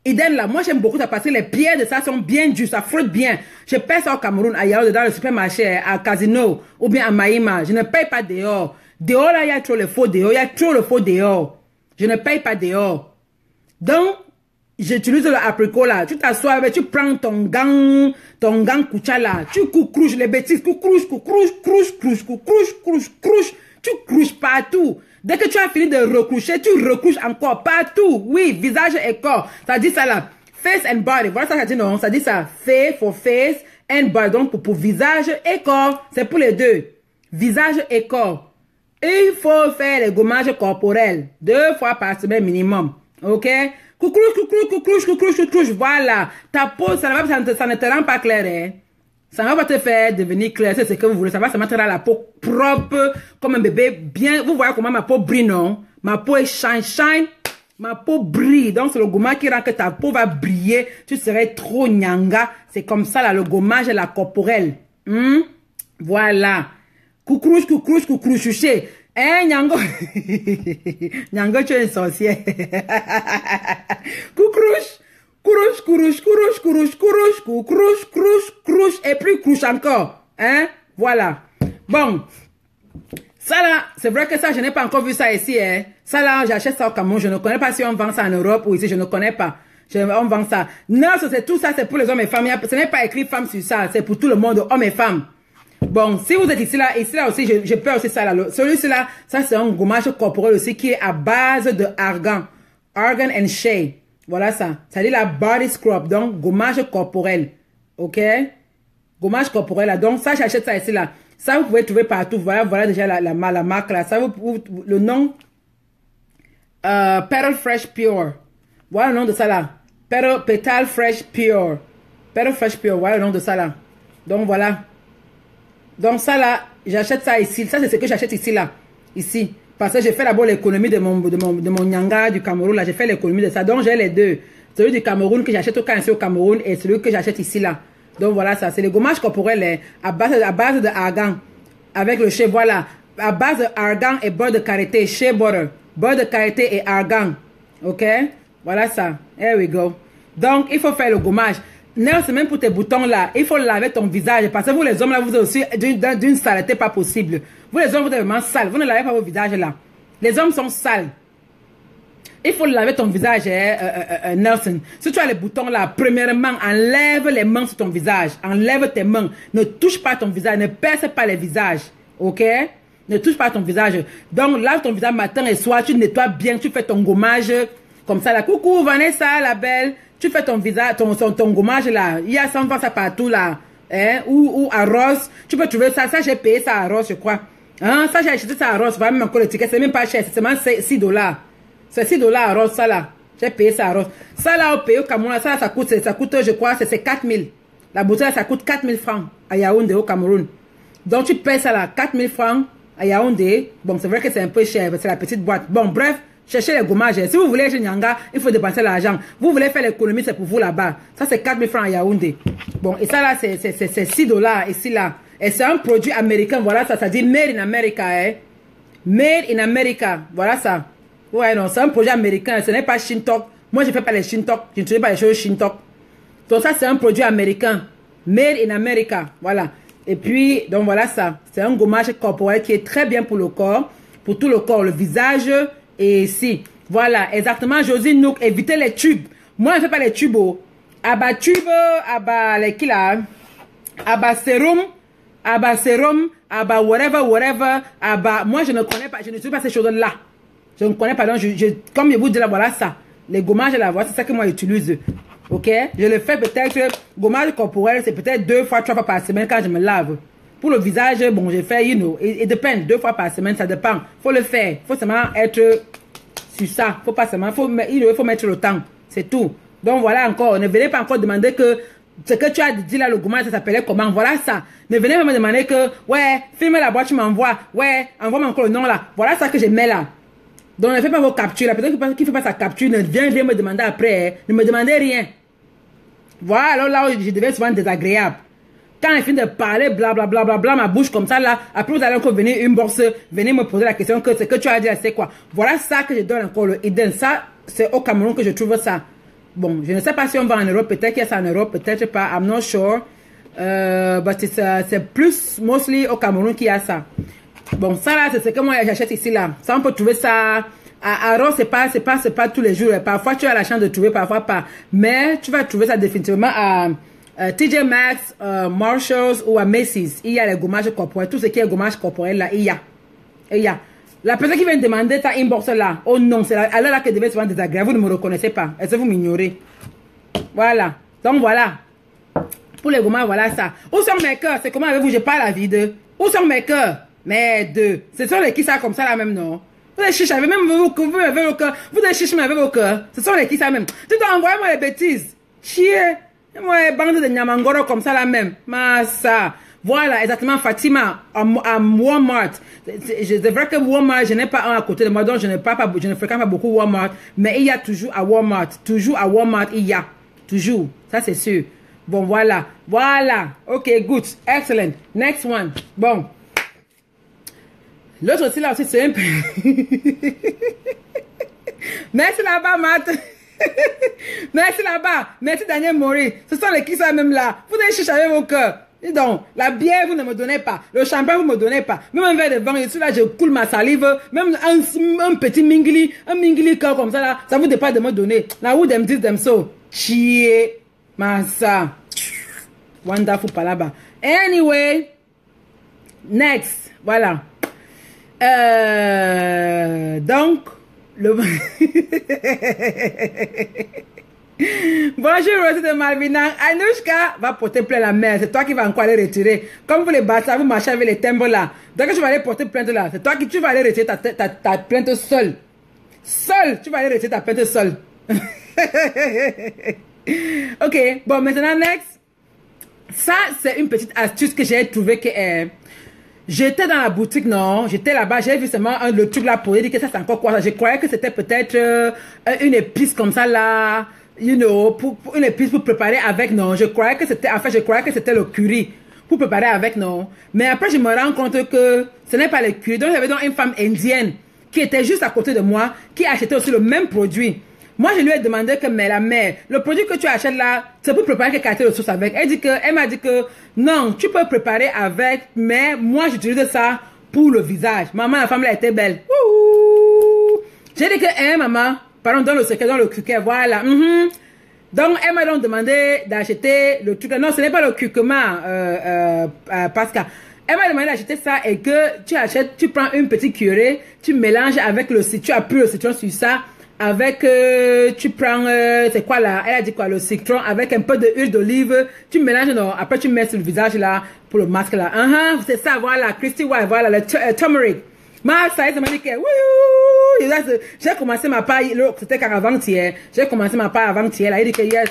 Idem là, moi j'aime beaucoup ça parce que les pierres de ça sont bien dures, ça frotte bien. Je paye ça au Cameroun, à Yaoundé, dans le supermarché, à Casino, ou bien à Maïma. Je ne paye pas dehors. Dehors là, il y a trop le faux dehors, il y a trop le faux dehors. Je ne paye pas dehors. Donc, j'utilise le apricot là. Tu t'assois, tu prends ton gant Koucha là. Tu coucrouches les bêtises, coucrouches. Tu couches partout. Dès que tu as fini de recoucher, tu recouches encore partout. Oui, visage et corps. Ça dit ça là. Face and body. Voilà ça dit non. Ça dit ça. Face for face and body. Donc pour visage et corps. C'est pour les deux. Visage et corps. Il faut faire les gommages corporels 2 fois par semaine minimum. Ok? Coucrouche. Voilà. Ta peau, ça ne te rend pas clair. Hein? Ça ne va pas te faire devenir clair, c'est ce que vous voulez. Ça va se mettre à la peau propre, comme un bébé bien. Vous voyez comment ma peau brille, non? Ma peau est shine. Ma peau brille. Donc, c'est le gommage qui rend que ta peau va briller. Tu serais trop nyanga. C'est comme ça, là, le gommage est la corporelle. Voilà. Coucrouche, chouché. Hein, Nyango? Nyango, tu es une sorcière. Coucrouche. Et plus couche encore. Hein? Voilà. Bon. Ça là, c'est vrai que ça, je n'ai pas encore vu ça ici. Hein? Ça là, j'achète ça au Cameroun. Je ne connais pas si on vend ça en Europe ou ici. Je ne connais pas. On vend ça. Non, c'est tout ça, c'est pour les hommes et femmes. Ce n'est pas écrit femme sur ça. C'est pour tout le monde, hommes et femmes. Bon, si vous êtes ici là aussi, je peux aussi ça là. Celui-ci là, ça c'est un gommage corporel aussi qui est à base de argan. Argan and shea. Voilà ça. Ça dit la body scrub. Donc, gommage corporel. Ok? Gommage corporel là. Donc, ça, j'achète ça ici là. Ça, vous pouvez trouver partout. Voilà déjà la marque là. Ça, le nom. Petal Fresh Pure. Voilà le nom de ça là. Petal Fresh Pure. Petal Fresh Pure. Voilà le nom de ça là. Donc, voilà. Donc, ça là, j'achète ça ici. Ça, c'est ce que j'achète ici là. Ici. Parce que j'ai fait d'abord l'économie de mon nyanga du Cameroun. Là, j'ai fait l'économie de ça. Donc, j'ai les deux. Celui du Cameroun que j'achète au Cameroun et celui que j'achète ici, là. Donc, voilà ça. C'est le gommage corporel à base de argan. Avec le shea, voilà. À base de argan et beurre de karité, shea butter. Beurre de karité et argan. OK? Voilà ça. Here we go. Donc, il faut faire le gommage. Non, c'est même pour tes boutons là. Il faut laver ton visage. Parce que vous, les hommes là, vous êtes aussi d'une saleté pas possible. Vous, les hommes, vous êtes vraiment sales. Vous ne lavez pas vos visages là. Les hommes sont sales. Il faut laver ton visage, Nelson. Si tu as les boutons là, premièrement, enlève les mains sur ton visage. Enlève tes mains. Ne touche pas ton visage. Ne perce pas les visages. OK? Ne touche pas ton visage. Donc, lave ton visage matin et soir. Tu nettoies bien. Tu fais ton gommage comme ça là. Coucou, Vanessa, la belle. Tu fais ton visage, ton gommage là. Il y a ça, on voit ça partout là. Hein? Ou à Ross. Tu peux trouver ça. Ça, j'ai payé ça à Ross, je crois. Hein? Ça, j'ai acheté ça à Ross. Vraiment, encore le ticket. C'est même pas cher. C'est seulement $6. C'est $6 à Ross, ça là. J'ai payé ça à Ross. Ça là, au pays au Cameroun, ça coûte, je crois, c'est 4 000. La bouteille, ça coûte 4 000 francs à Yaoundé, au Cameroun. Donc, tu payes ça là, 4 000 francs à Yaoundé. Bon, c'est vrai que c'est un peu cher. C'est la petite boîte. Bon, bref. Cherchez les gommages. Si vous voulez chez Nyanga, il faut dépenser l'argent. Vous voulez faire l'économie, c'est pour vous là-bas. Ça, c'est 4 000 francs à Yaoundé. Bon, et ça là, c'est $6 ici là. Et c'est un produit américain. Voilà ça, ça dit Made in America. Hein? Made in America. Voilà ça. Ouais, non, c'est un produit américain. Ce n'est pas Shintok. Moi, je ne fais pas les Shintok. Je ne fais pas les choses Shintok. Donc ça, c'est un produit américain. Made in America. Voilà. Et puis, donc voilà ça. C'est un gommage corporel qui est très bien pour le corps. Pour tout le corps, le visage. Et ici, voilà, exactement, Josine Nook, évitez les tubes. Moi, je ne fais pas les tubes. Aba tube, aba les qui là, aba sérum, aba whatever, aba, moi je ne connais pas, je ne suis pas ces choses-là. Je ne connais pas, donc comme je vous dis là, voilà ça. Les gommages là, voilà, c'est ça que moi j'utilise. Ok? Je le fais peut-être, gommage corporel, c'est peut-être 2 fois, 3 fois par semaine quand je me lave. Pour le visage, bon, j'ai fait, you know, it dépend, 2 fois par semaine, ça dépend. Faut le faire. Faut seulement être sur ça. Faut pas seulement, il faut mettre le temps. C'est tout. Donc voilà encore, ne venez pas encore demander que ce que tu as dit là, le gommage, ça s'appelait comment. Voilà ça. Ne venez pas me demander que, ouais, filme la boîte, tu m'envoies. Ouais, envoie-moi encore le nom là. Voilà ça que je mets là. Donc ne faites pas vos captures là. Peut-être qu'il ne fait pas sa capture, ne viens me demander après. Ne me demandez rien. Voilà, alors là, je deviens souvent désagréable. Quand elle finit de parler, blablabla, bla, bla, bla, ma bouche comme ça, là, après vous allez encore venir inbox, venir me poser la question que ce que tu as dit, c'est quoi? Voilà ça que je donne encore le hidden. Ça, c'est au Cameroun que je trouve ça. Bon, je ne sais pas si on va en Europe, peut-être qu'il y a ça en Europe, peut-être pas, I'm not sure. But c'est plus, mostly au Cameroun qu'il y a ça. Bon, ça là, c'est ce que moi j'achète ici là. Ça, on peut trouver ça. À Ross, c'est pas tous les jours. Parfois, tu as la chance de trouver, parfois pas. Mais tu vas trouver ça définitivement à TJ Maxx, Marshalls ou à Macy's. Il y a les gommages corporels. Tout ce qui est gommage corporel là, il y a. La personne qui vient demander ta inbox là, oh non, c'est elle là que devait se vendre désagréable. Vous ne me reconnaissez pas. Est-ce que vous m'ignorez? Voilà. Donc voilà. Pour les gommages, voilà ça. Où sont mes cœurs? C'est comment avez-vous? Je parle à vide. Où sont mes cœurs? Mais deux. Ce sont les qui ça comme ça là même, non? Vous êtes chiches avec même vos cœurs. Vous êtes chiches avec vos cœurs. Ce sont les qui ça même. Tu dois envoyer moi les bêtises. Chier. Moi, bande de nyamangoro comme ça là même. Massa. Voilà, exactement, Fatima, à Walmart. C'est vrai que Walmart, je n'ai pas un à côté de moi, donc je ne fréquente pas beaucoup Walmart, mais il y a toujours à Walmart. Toujours à Walmart, il y a. Toujours. Ça, c'est sûr. Bon, voilà. Voilà. Ok, good. Excellent. Next one. Bon. L'autre aussi, là aussi, c'est un peu... Merci là-bas, Matt. Merci là-bas. Merci Daniel Maury. Ce sont les qui ça même là. Vous devez chercher avec vos cœurs. Dis donc, la bière, vous ne me donnez pas. Le champagne, vous ne me donnez pas. Même un verre de vin, je suis là, je coule ma salive. Même un petit mingli cœur comme ça là, ça vous dépasse de me donner. Now who them this them so? Chier. Massa. Wonderful palaba. Anyway. Next. Voilà. Donc, le... Bonjour Rosie de Malvina. Anouchka va porter plainte à la mère. C'est toi qui vas encore aller retirer. Comme vous les battez, vous marchez avec les timbres là. Donc tu vas aller porter plainte là. C'est toi qui tu vas aller retirer ta plainte seule. Seule. Tu vas aller retirer ta plainte seule. Ok. Bon, maintenant, next. Ça, c'est une petite astuce que j'ai trouvé que... J'étais dans la boutique, non, j'étais là-bas, j'ai vu seulement le truc là pour dire que ça c'est encore quoi. Je croyais que c'était peut-être une épice comme ça là, you know, pour une épice pour préparer avec, non. Je croyais que c'était, en fait, je croyais que c'était le curry pour préparer avec, non. Mais après, je me rends compte que ce n'est pas le curry. Donc, j'avais donc une femme indienne qui était juste à côté de moi, qui achetait aussi le même produit. Moi, je lui ai demandé que, mais la mère, le produit que tu achètes là, c'est pour préparer quelle qualité de sauce avec. Elle m'a dit que, non, tu peux préparer avec, mais moi, j'utilise ça pour le visage. Maman, la femme là était belle. J'ai dit que, maman, pardon, dans le secret, dans le cuquet, voilà. Donc, elle m'a donc demandé d'acheter le truc. Non, ce n'est pas le curcuma, Pascal. Elle m'a demandé d'acheter ça et que tu achètes, tu prends une petite cuillerée, tu mélanges avec le citron, tu appuies le citron sur ça. Avec, tu prends, c'est quoi là? Elle a dit quoi? Le citron avec un peu d'huile d'olive. Tu mélanges, non? Après, tu mets sur le visage là, pour le masque là. C'est ça, voilà. Christy White, voilà, le turmeric. Ma, ça y est, ça m'a dit que, j'ai commencé ma paille, c'était avant-hier. J'ai commencé ma paille avant-hier là. Il dit que yes.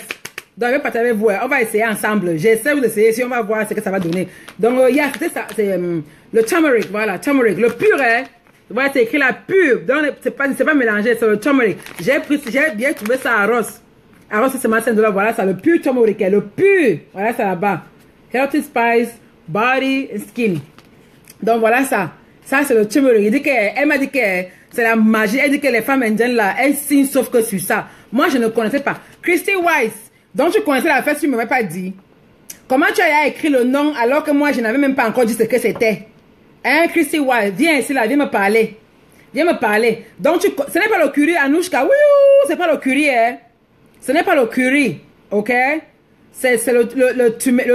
Donc, je vais partager avec vous. On va essayer ensemble. J'essaie d'essayer si on va voir ce que ça va donner. Donc, yeah, c'était ça. C'est le turmeric, voilà, turmeric. Le pur, hein. Voilà, c'est écrit la pub. Donc, c'est pas mélangé, c'est le turmeric. J'ai bien trouvé ça à Ross. À Ross, c'est ma scène de là. Voilà, ça, le pur turmeric. Le pur. Voilà, ça là-bas. Healthy spice, body and skin. Donc, voilà ça. Ça, c'est le turmeric. Elle m'a dit que c'est la magie. Elle dit que les femmes indiennes là, elles signent sauf que sur ça. Moi, je ne connaissais pas. Christy Weiss. Donc, tu connaissais la fête, tu ne m'avais pas dit. Comment tu as écrit le nom alors que moi, je n'avais même pas encore dit ce que c'était? Hein, Christy White, viens ici là, viens me parler. Viens me parler. Donc, ce n'est pas le curry, Anouchka. Oui, c'est pas le curry, hein. Ce n'est pas le curry, ok? C'est le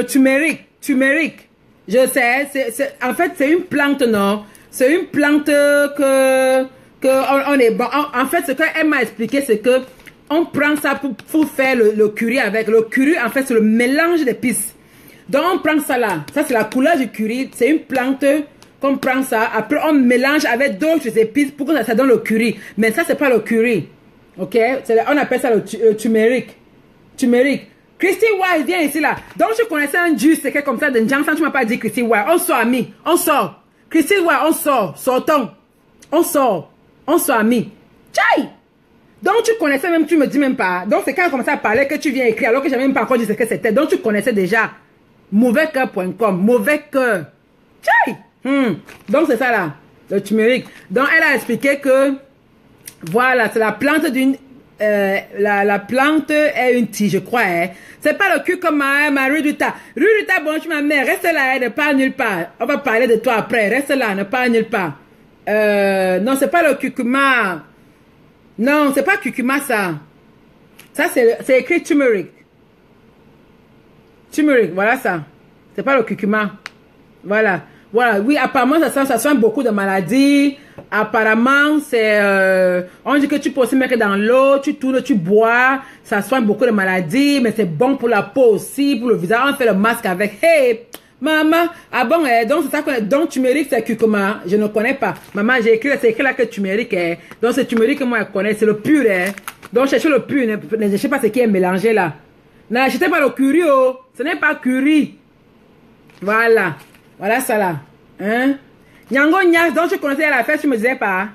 turmeric. Turmeric. Je sais, en fait, c'est une plante, non? C'est une plante on est bon. En fait, ce qu'elle m'a expliqué, c'est que on prend ça pour faire le curry avec. Le curry, en fait, c'est le mélange d'épices. Donc, on prend ça là. Ça, c'est la couleur du curry. C'est une plante qu'on prend ça. Après, on mélange avec d'autres épices pour que ça donne le curry. Mais ça, c'est pas le curry. Ok? On appelle ça le turmeric. Turmeric. Christy White, viens ici là. Donc, je connaissais un jus, c'est comme ça, de Jansan, tu m'as pas dit Christy White. On sort, amis. On sort. Christy White, on sort. Sortons. On sort. On sort, amis. Tchaï! Donc, tu connaissais même, tu me dis même pas. Donc, c'est quand on commençait à parler que tu viens écrire, alors que j'avais même pas encore dit ce que c'était. Donc, tu connaissais déjà. Mauvaiskoeur.com. Mauvais cœur. Tchaï! Donc, c'est ça là. Le turmeric. Donc, elle a expliqué que, voilà, c'est la plante d'une... la plante est une tige, je crois. Hein. C'est pas le curcuma, ma Ruduta. Ruduta, bonjour ma mère. Reste là, ne pars nulle part. On va parler de toi après. Reste là, ne pars nulle part. Non, c'est pas le curcuma. Non, c'est pas curcuma ça. Ça, c'est écrit turmeric. Turmeric, voilà ça. C'est pas le curcuma. Voilà. Voilà, oui, apparemment, ça soigne beaucoup de maladies. Apparemment, c'est... on dit que tu peux aussi mettre dans l'eau, tu tournes, tu bois. Ça soigne beaucoup de maladies, mais c'est bon pour la peau aussi, pour le visage. On fait le masque avec. Hey, maman, ah bon, donc c'est ça qu'on... Donc, turmeric, c'est curcuma. Je ne connais pas. Maman, c'est écrit là que turmeric, donc c'est turmeric que moi, je connais. C'est le pur, Donc, cherchez le pur. Je sais pas ce qui est mélangé là. N'achetez pas le curry, oh. Ce n'est pas curry. Voilà. Voilà ça là. Hein? Nyango Nyas, donc je connaissais la fête, tu me disais pas.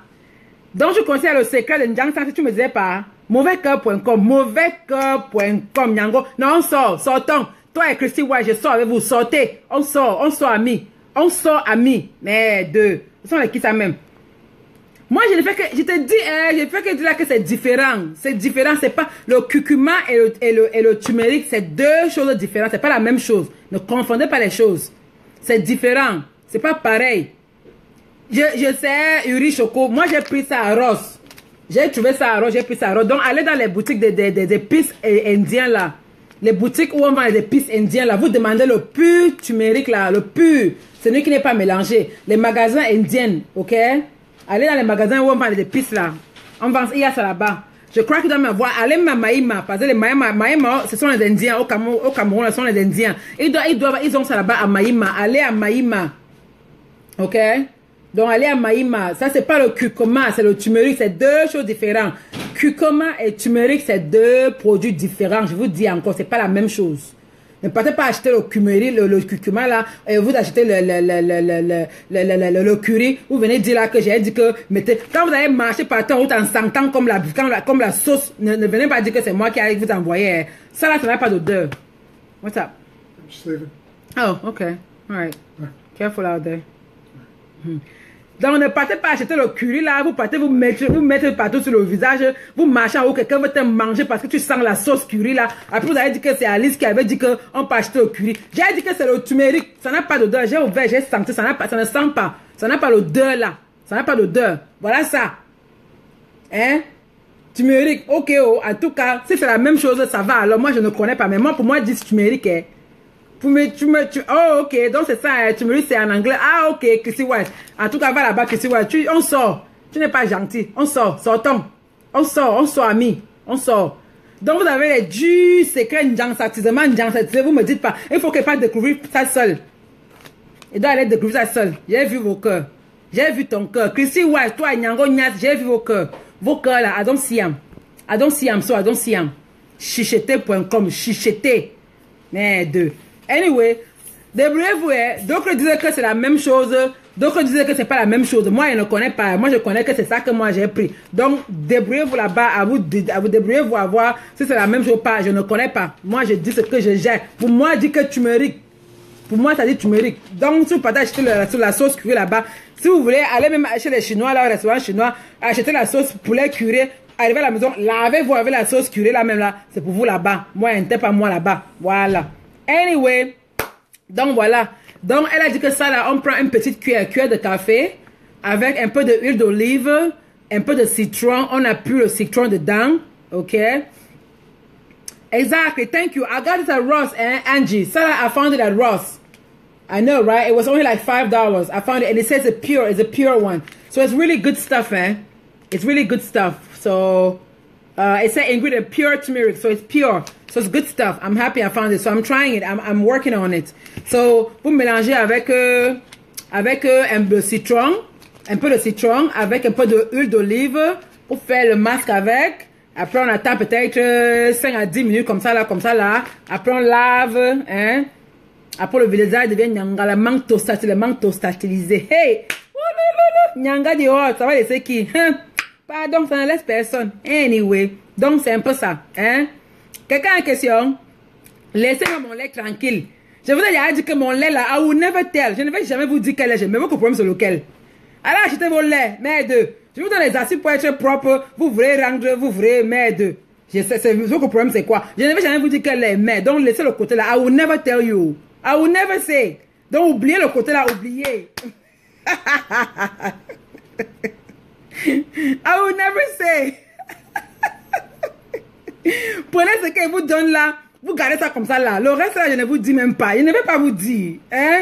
Donc je connaissais le secret de Nyang Santé, tu me disais pas. Mauvaiskoeur.com. Mauvaiskoeur.com. Nyango. Non, on sort. Sortons. Toi et Christy, ouais, je sors avec vous. Sortez. On sort amis. On sort amis. Mais deux. Ce sont les qui ça même. Moi, je ne fais que, je te dis, je fais que dire là que c'est différent. C'est différent. C'est pas, le curcuma et le turmeric, c'est deux choses différentes. C'est pas la même chose. Ne confondez pas les choses. C'est différent. C'est pas pareil. Je sais, Uri Choco. Moi, j'ai pris ça à Ross. J'ai trouvé ça à Ross. J'ai pris ça à Ross. Donc, allez dans les boutiques des épices indiens là. Les boutiques où on vend les épices indiens là. Vous demandez le pur turmeric là. Le pur. Celui qui n'est pas mélangé. Les magasins indiens. Ok? Allez dans les magasins où on vend les épices là. On vend, il y a ça là-bas. Je crois qu'il doit m'avoir. Allez à Maïma. Parce que les Maïma, ce sont les Indiens. Au Cameroun, ce sont les Indiens. Ils ont ça là-bas à Maïma. Allez à Maïma. Ok? Donc, allez à Maïma. Ça, c'est pas le curcuma, c'est le turmeric. C'est deux choses différentes. Curcuma et turmeric, c'est deux produits différents. Je vous dis encore, c'est pas la même chose. Ne partez pas acheter le turmeric, le curcuma là, et vous achetez le curry. Vous venez dire là que j'ai dit que mettez. Quand vous allez marcher partout en route en sentant comme la sauce, ne venez pas dire que c'est moi qui allais vous envoyer. Ça là, ça n'a pas d'odeur. What's up? Just leave it. Oh, okay. All right. Careful out there. Donc, ne partez pas acheter le curry là, vous partez vous mettre partout sur le visage, vous marchez en haut, quelqu'un veut te manger parce que tu sens la sauce curry là. Après, vous avez dit que c'est Alice qui avait dit qu'on peut acheter le curry. J'ai dit que c'est le turmeric, ça n'a pas d'odeur. J'ai ouvert, j'ai senti, ça ne sent pas. Ça n'a pas l'odeur là. Ça n'a pas d'odeur. Voilà ça. Hein? Turmeric, ok, oh, en tout cas, si c'est la même chose, ça va. Alors, moi, je ne connais pas, mais moi, pour moi, dis turmeric, hein. Oh, ok, donc c'est ça, tu me dis c'est en anglais. Ah, ok, Chrissy White. En tout cas, va là-bas, Chrissy White. On sort. Tu n'es pas gentil. On sort, sortons. On sort, amis. On sort. Donc, vous avez les du secret Njansatisement, vous me dites pas. Il faut qu'elle pas découvrir ça seule. Il doit aller découvrir ça seule. J'ai vu vos cœurs. J'ai vu ton cœur. Chrissy White, toi, Nyango Nyas, j'ai vu vos cœurs. Vos cœurs là, I don't see them. So I don't see them. Chicheté.com, chicheté. Mais deux. Anyway, débrouillez-vous. D'autres disaient que c'est la même chose. D'autres disaient que c'est pas la même chose. Moi, je ne connais pas. Moi, je connais que c'est ça que moi j'ai pris. Donc, débrouillez-vous là-bas. À vous débrouillez-vous à voir si c'est la même chose ou pas. Je ne connais pas. Moi, je dis ce que je gère. Pour moi, je dis que turmeric. Pour moi, ça dit turmeric. Donc, si vous partez acheter la sauce curry là-bas, si vous voulez aller même chez les Chinois, là, au restaurant chinois, acheter la sauce poulet curry, arrivez à la maison, lavez-vous avec la sauce curry là même là. C'est pour vous là-bas. Moi, n'était pas moi là-bas. Voilà. Anyway, donc voilà. Donc elle a dit que ça là, on prend une petite cuillère de café avec un peu d'huile d'olive, un peu de citron. On appuie le citron dedans, ok? Exactly. Thank you. I got it at Ross, Angie. So I found it at Ross. I know, right? It was only like $5. I found it, and it says it's a pure one. So it's really good stuff, It's really good stuff. So it said ingredient pure turmeric, so it's pure. So it's good stuff. I'm happy I found it. So I'm trying it. I'm working on it. So vous mélangez avec un peu de citron, avec un peu d'huile d'olive pour faire le masque avec. Après on attend peut-être 5 à 10 minutes comme ça là. Après on lave, hein. Après le visage devient nyanga, le mangue tostatilisé. Hey, nyanga dehors, ça va laisser qui? Pardon, ça ne laisse personne. Anyway, donc c'est un peu ça, hein. Quelqu'un a une question? Laissez-moi mon lait tranquille. Je vous ai déjà dit que mon lait là, I will never tell. Je ne vais jamais vous dire quel lait j'ai. Mais votre problème c'est lequel. Alors achetez vos laits, merde. Je vous donne les astuces pour être propre. Vous voulez rendre, vous voulez merde. Je sais, votre problème c'est quoi. Je ne vais jamais vous dire quel lait, mais donc laissez le côté là. I will never tell you. I will never say. Donc oubliez le côté là, oubliez. I will never say. Prenez ce qu'il vous donne là. Vous gardez ça comme ça là. Le reste là, je ne vous dis même pas. Je ne vais pas vous dire. Hein?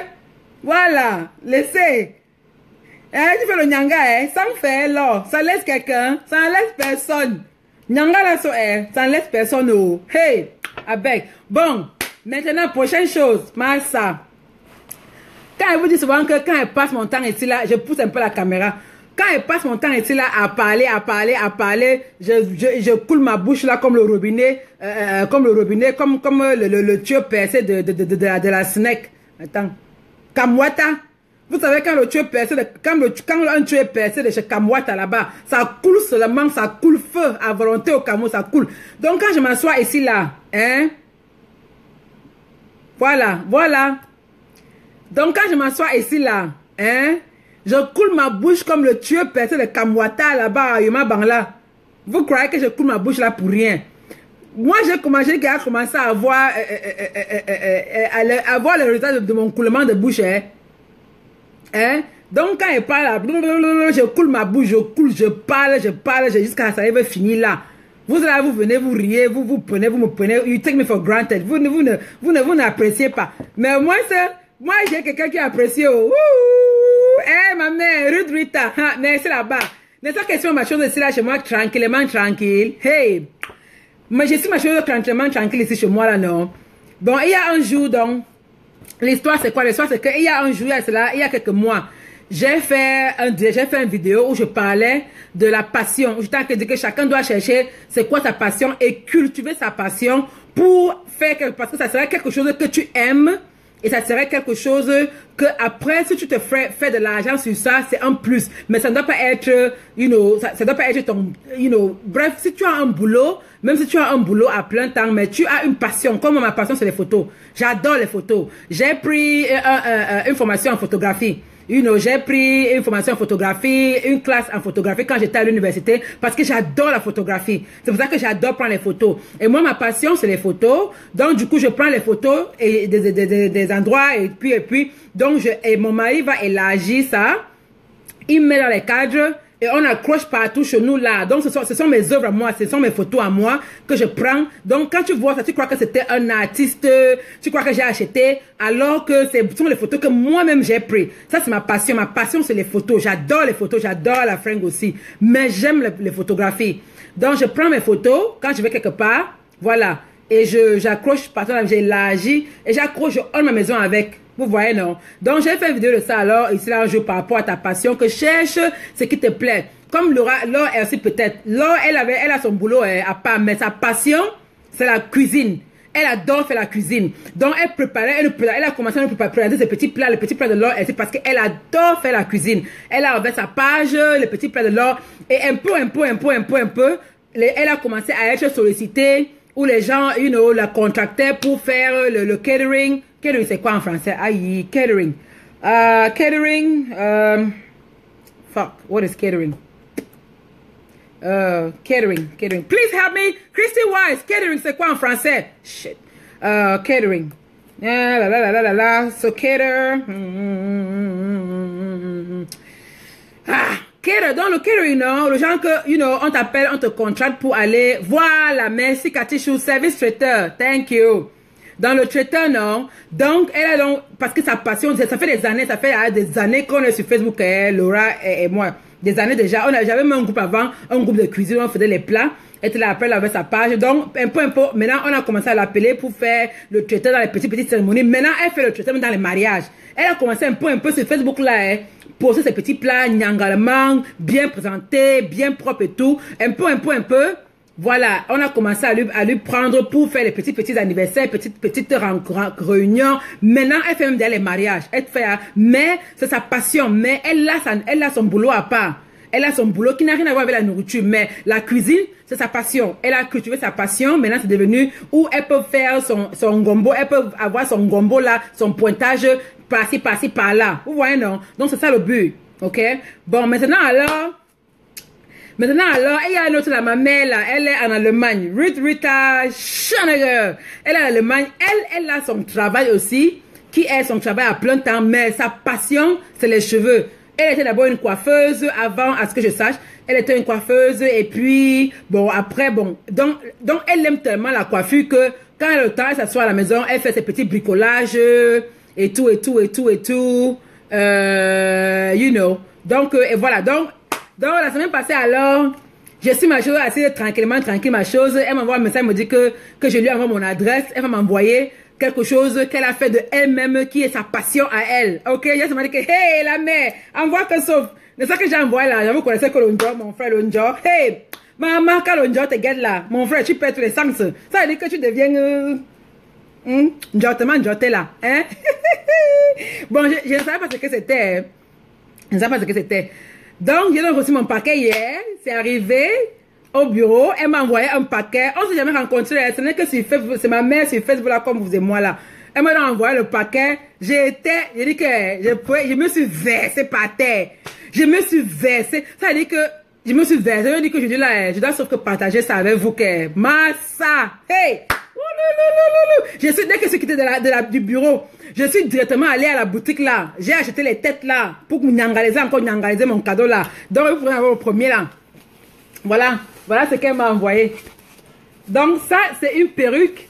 Voilà. Laissez. Hein? Tu fais le nyanga, hein? Ça me fait là. Ça laisse quelqu'un. Ça ne laisse personne. Nyanga là, ça ne laisse personne. Oh. Hey! Avec. Bon. Maintenant, prochaine chose. Massa. Quand elle vous dit souvent que quand elle passe mon temps ici là, je pousse un peu la caméra. Quand elle passe mon temps ici là à parler, je coule ma bouche là comme le robinet, comme le tuyau percé de la snake. Attends. Kamwata. Vous savez quand le tuyau percé, quand un tuyau est percé de chez Kamwata là-bas, ça coule seulement, ça coule feu à volonté au Cameroun, ça coule. Donc quand je m'assois ici là, hein. Voilà, voilà. Donc quand je m'assois ici là, hein. Je coule ma bouche comme le tuyau percé de Kamwata là-bas à Yuma Bangla. Vous croyez que je coule ma bouche là pour rien? Moi, j'ai commencé à avoir, le résultat de mon coulement de bouche. Hein? Donc, quand elle parle là, je coule ma bouche, je parle, jusqu'à ça va finir là. Vous là, vous venez, vous riez, vous me prenez, you take me for granted. Vous n'appréciez pas. Mais moi, j'ai quelqu'un qui apprécie. Ma mère, Ruth Rita, mais c'est là-bas. N'est-ce pas question ma chose ici là chez moi, tranquillement, tranquille. Hey! Mais je suis ma chose tranquillement, tranquille ici chez moi là, non? Bon, il y a un jour donc, l'histoire c'est quoi? L'histoire c'est qu'il y a un jour, il y a quelques mois, j'ai fait une vidéo où je parlais de la passion. Je t'ai dit que chacun doit chercher c'est quoi sa passion et cultiver sa passion pour faire quelque, parce que ça serait quelque chose que tu aimes. Et ça serait quelque chose que après, si tu te fais de l'argent sur ça, c'est un plus. Mais ça ne doit pas être, ça doit pas être ton, bref, si tu as un boulot, même si tu as un boulot à plein temps, mais tu as une passion. Comme ma passion, c'est les photos. J'adore les photos. J'ai pris une formation en photographie. J'ai pris une formation en photographie, une classe en photographie quand j'étais à l'université parce que j'adore la photographie. C'est pour ça que j'adore prendre les photos. Et moi, ma passion, c'est les photos. Donc, du coup, je prends les photos et des endroits et puis, donc, et mon mari va élargir ça. Il met dans les cadres et on accroche partout chez nous là. Donc, ce sont mes œuvres à moi, ce sont mes photos à moi que je prends. Donc, quand tu vois ça, tu crois que c'était un artiste, tu crois que j'ai acheté, alors que ce sont les photos que moi-même j'ai pris. Ça, c'est ma passion. Ma passion, c'est les photos. J'adore les photos, j'adore la fringue aussi. Mais j'aime les photographies. Donc, je prends mes photos quand je vais quelque part. Voilà. Et j'accroche partout, j'élargis et j'accroche, je orne ma maison avec. Vous voyez, non? Donc, j'ai fait une vidéo de ça alors, ici là, un jour par rapport à ta passion, que cherche ce qui te plaît. Comme Laure, elle aussi peut-être. Laure, elle a son boulot à part, mais sa passion, c'est la cuisine. Elle adore faire la cuisine. Donc, elle a commencé à nous préparer ses petits plats, les petits plats de Laure, c'est parce qu'elle adore faire la cuisine. Elle a ouvert sa page, les petits plats de Laure, et un peu, elle a commencé à être sollicitée, où les gens, la contractaient pour faire le catering. Catering, c'est quoi en français? Aïe, catering. Catering, fuck, what is catering? Catering. Please help me. Christy Wise, catering, c'est quoi en français? Shit. Catering. So cater. Cater, dans le catering, non, le genre que, on t'appelle, on te contracte pour aller, voilà, merci Katichou, service traiteur, thank you. Dans le traiteur, non. Donc, elle a donc, parce que sa passion, ça fait des années qu'on est sur Facebook, Laura et moi. Des années déjà. J'avais même un groupe avant, un groupe de cuisine, on faisait les plats. Elle était là après, elle avait sa page. Donc, un peu, maintenant, on a commencé à l'appeler pour faire le traiteur dans les petites cérémonies. Maintenant, elle fait le traiteur dans les mariages. Elle a commencé un peu sur Facebook là, poster ses petits plats, nyangalement, bien présentés, bien propres et tout. Un peu. Voilà, on a commencé à lui prendre pour faire les petits anniversaires, petites réunions. Maintenant, elle fait même les mariages. Mais c'est sa passion. Mais elle a son boulot à part. Elle a son boulot qui n'a rien à voir avec la nourriture. Mais la cuisine, c'est sa passion. Elle a cultivé sa passion. Maintenant, c'est devenu où elle peut faire son gombo. Elle peut avoir son gombo là, son pointage par-ci, par-ci, par-là. Vous voyez, non? Donc, c'est ça le but. OK? Bon, maintenant, alors, il y a une autre là, ma mère là, elle est en Allemagne. Rita Schanegger. Elle est en Allemagne. Elle a son travail aussi, qui est son travail à plein temps, mais sa passion, c'est les cheveux. Elle était d'abord une coiffeuse avant, à ce que je sache. Elle était une coiffeuse et puis, bon, après, bon. Donc elle aime tellement la coiffure que quand elle a le temps, elle s'assoit à la maison, elle fait ses petits bricolages et tout. You know. Donc, et voilà. Donc, la semaine passée, alors, je suis ma chose assez tranquille, ma chose. Elle m'envoie un message, elle me dit que je lui envoie mon adresse. Elle va m'envoyer quelque chose qu'elle a fait de elle-même, qui est sa passion à elle. Ok, je m'a dit que, hey, la mère, envoie que sauf. C'est ça que j'ai envoyé là. Vous connaissez que l'onjo, mon frère l'onjo. Hey, maman, quand l'onjo te guette là, mon frère, tu perds tous les sens. Ça veut dire que tu deviens, njoté là, hein. Bon, je ne savais pas ce que c'était. Je ne savais pas ce que c'était. Donc, j'ai donc reçu mon paquet hier. C'est arrivé au bureau. Elle m'a envoyé un paquet. On ne s'est jamais rencontrés. Ce n'est que sur Facebook. C'est ma mère sur Facebook là, comme vous et moi là. Elle m'a envoyé le paquet. J'ai dit que je me suis versé par terre. Je me suis versé. Ça veut dire que je me suis versé. Ça veut dire que je dis là, je dois sauf que partager ça avec vous. Que massa. Hey! Je suis, dès que je suis quitté du bureau, je suis directement allé à la boutique là. J'ai acheté les têtes là pour nyangaliser mon cadeau là. Donc, vous pouvez avoir le premier là. Voilà ce qu'elle m'a envoyé. Donc, ça, c'est une perruque.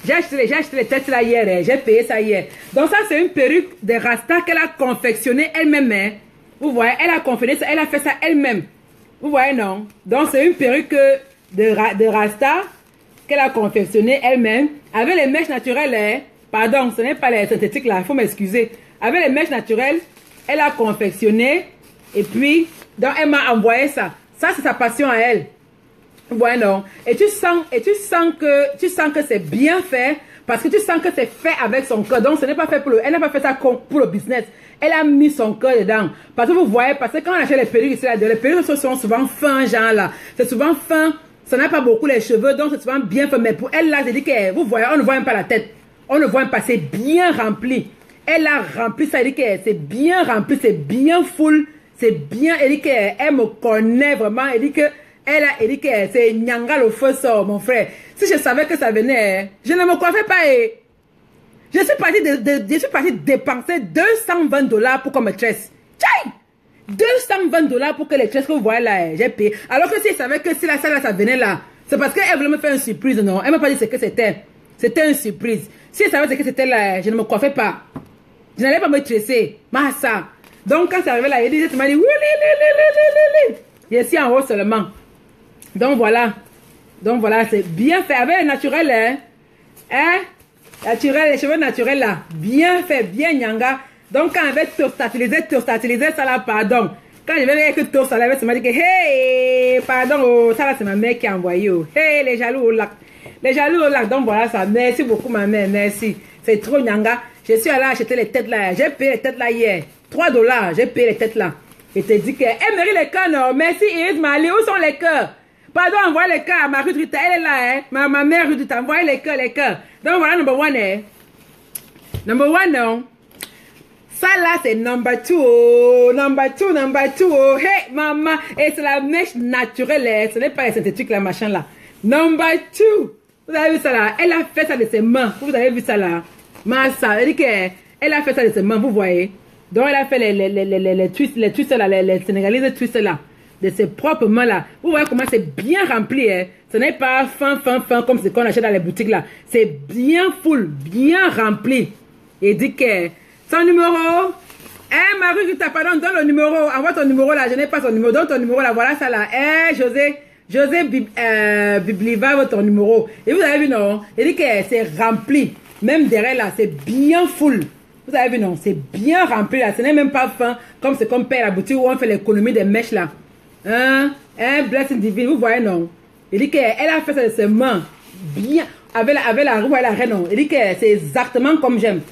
J'ai acheté les têtes là hier. J'ai payé ça hier. Donc, ça, c'est une perruque de Rasta qu'elle a confectionnée elle-même. Hein. Vous voyez, elle a confectionné ça, elle a fait ça elle-même. Vous voyez, non? Donc, c'est une perruque de Rasta qu'elle a confectionné elle-même, avec les mèches naturelles, hein. Pardon, ce n'est pas les synthétiques là, il faut m'excuser. Avec les mèches naturelles, elle a confectionné, et puis, donc elle m'a envoyé ça. Ça, c'est sa passion à elle. Ouais, non. Et tu sens que c'est bien fait, parce que tu sens que c'est fait avec son cœur. Donc, ce n'est pas fait elle n'a pas fait ça pour le business. Elle a mis son cœur dedans. Parce que vous voyez, parce que quand on achète les perruques ici, là, les perruques sont souvent fins, genre là. C'est souvent fin. Ça n'a pas beaucoup les cheveux, donc c'est souvent bien fait. Mais pour elle, là, j'ai dit que, vous voyez, on ne voit même pas la tête. On ne voit même pas, c'est bien rempli. Elle a rempli ça, elle dit que c'est bien rempli, c'est bien full, c'est bien, elle dit qu'elle me connaît vraiment, elle dit que, elle dit que c'est Nyanga le feu sort, mon frère. Si je savais que ça venait, je ne me coiffais pas. Je suis parti dépenser $220 pour qu'on me tresse. Tchaï! $220 pour que les tresses que vous voyez là, j'ai payé. Alors que si elle savait que si la salle là, ça venait là, c'est parce qu'elle voulait me faire une surprise, non? Elle m'a pas dit ce que c'était. C'était une surprise. Si elle savait ce que c'était là, je ne me coiffais pas. Je n'allais pas me tresser. Massa. Donc quand c'est arrivé là, elle m'a dit, je suis en haut seulement. Donc voilà, c'est bien fait. Avec le naturel, hein? Naturel, les cheveux naturels là, bien fait, bien nyanga. Donc, quand elle avait tostatiliser ça là, pardon. Quand je vais avec toast, elle avait dit que, hey, pardon, oh, ça là, c'est ma mère qui a envoyé. Oh. Hey, les jaloux au lac. Les jaloux au lac. Donc, voilà ça. Merci beaucoup, ma mère. Merci. C'est trop nyanga. Je suis allée acheter les têtes là. J'ai payé les têtes là hier. $3. J'ai payé les têtes là. Et te dit que, hey, Marie, les cœurs, non. Merci, Iris Mali. Où sont les cœurs? Pardon, envoie les cœurs à ma Rudrita. Elle est là, hein. Ma mère Rudrita. Envoie les cœurs. Donc, voilà, number one, hein. Number one, non. Ça là, c'est number two. Hey, maman. Et c'est la mèche naturelle. Ce n'est pas les synthétiques, la machin là. Number two. Vous avez vu ça là? Elle a fait ça de ses mains. Vous avez vu ça là? Massa. Elle dit qu'elle a fait ça de ses mains, vous voyez. Donc, elle a fait les twists là, les sénégalaises twists là. De ses propres mains là. Vous voyez comment c'est bien rempli, hein? Ce n'est pas fin comme ce qu'on achète dans les boutiques là. C'est bien full, bien rempli. Et dit que son numéro, eh, Marie, tu pardon, donne le numéro, envoie ton numéro là, je n'ai pas son numéro, donne ton numéro là, voilà ça là, eh, José Bibliva, ton numéro. Et vous avez vu, non? Il dit que c'est rempli, même derrière là, c'est bien full. Vous avez vu, non? C'est bien rempli là, ce n'est même pas fin, comme c'est comme père à la boutique où on fait l'économie des mèches là. Blessing divine, vous voyez, non? Il dit qu'elle a fait ça de ses mains, bien, avec la roue et la reine, non? Il dit que c'est exactement comme j'aime.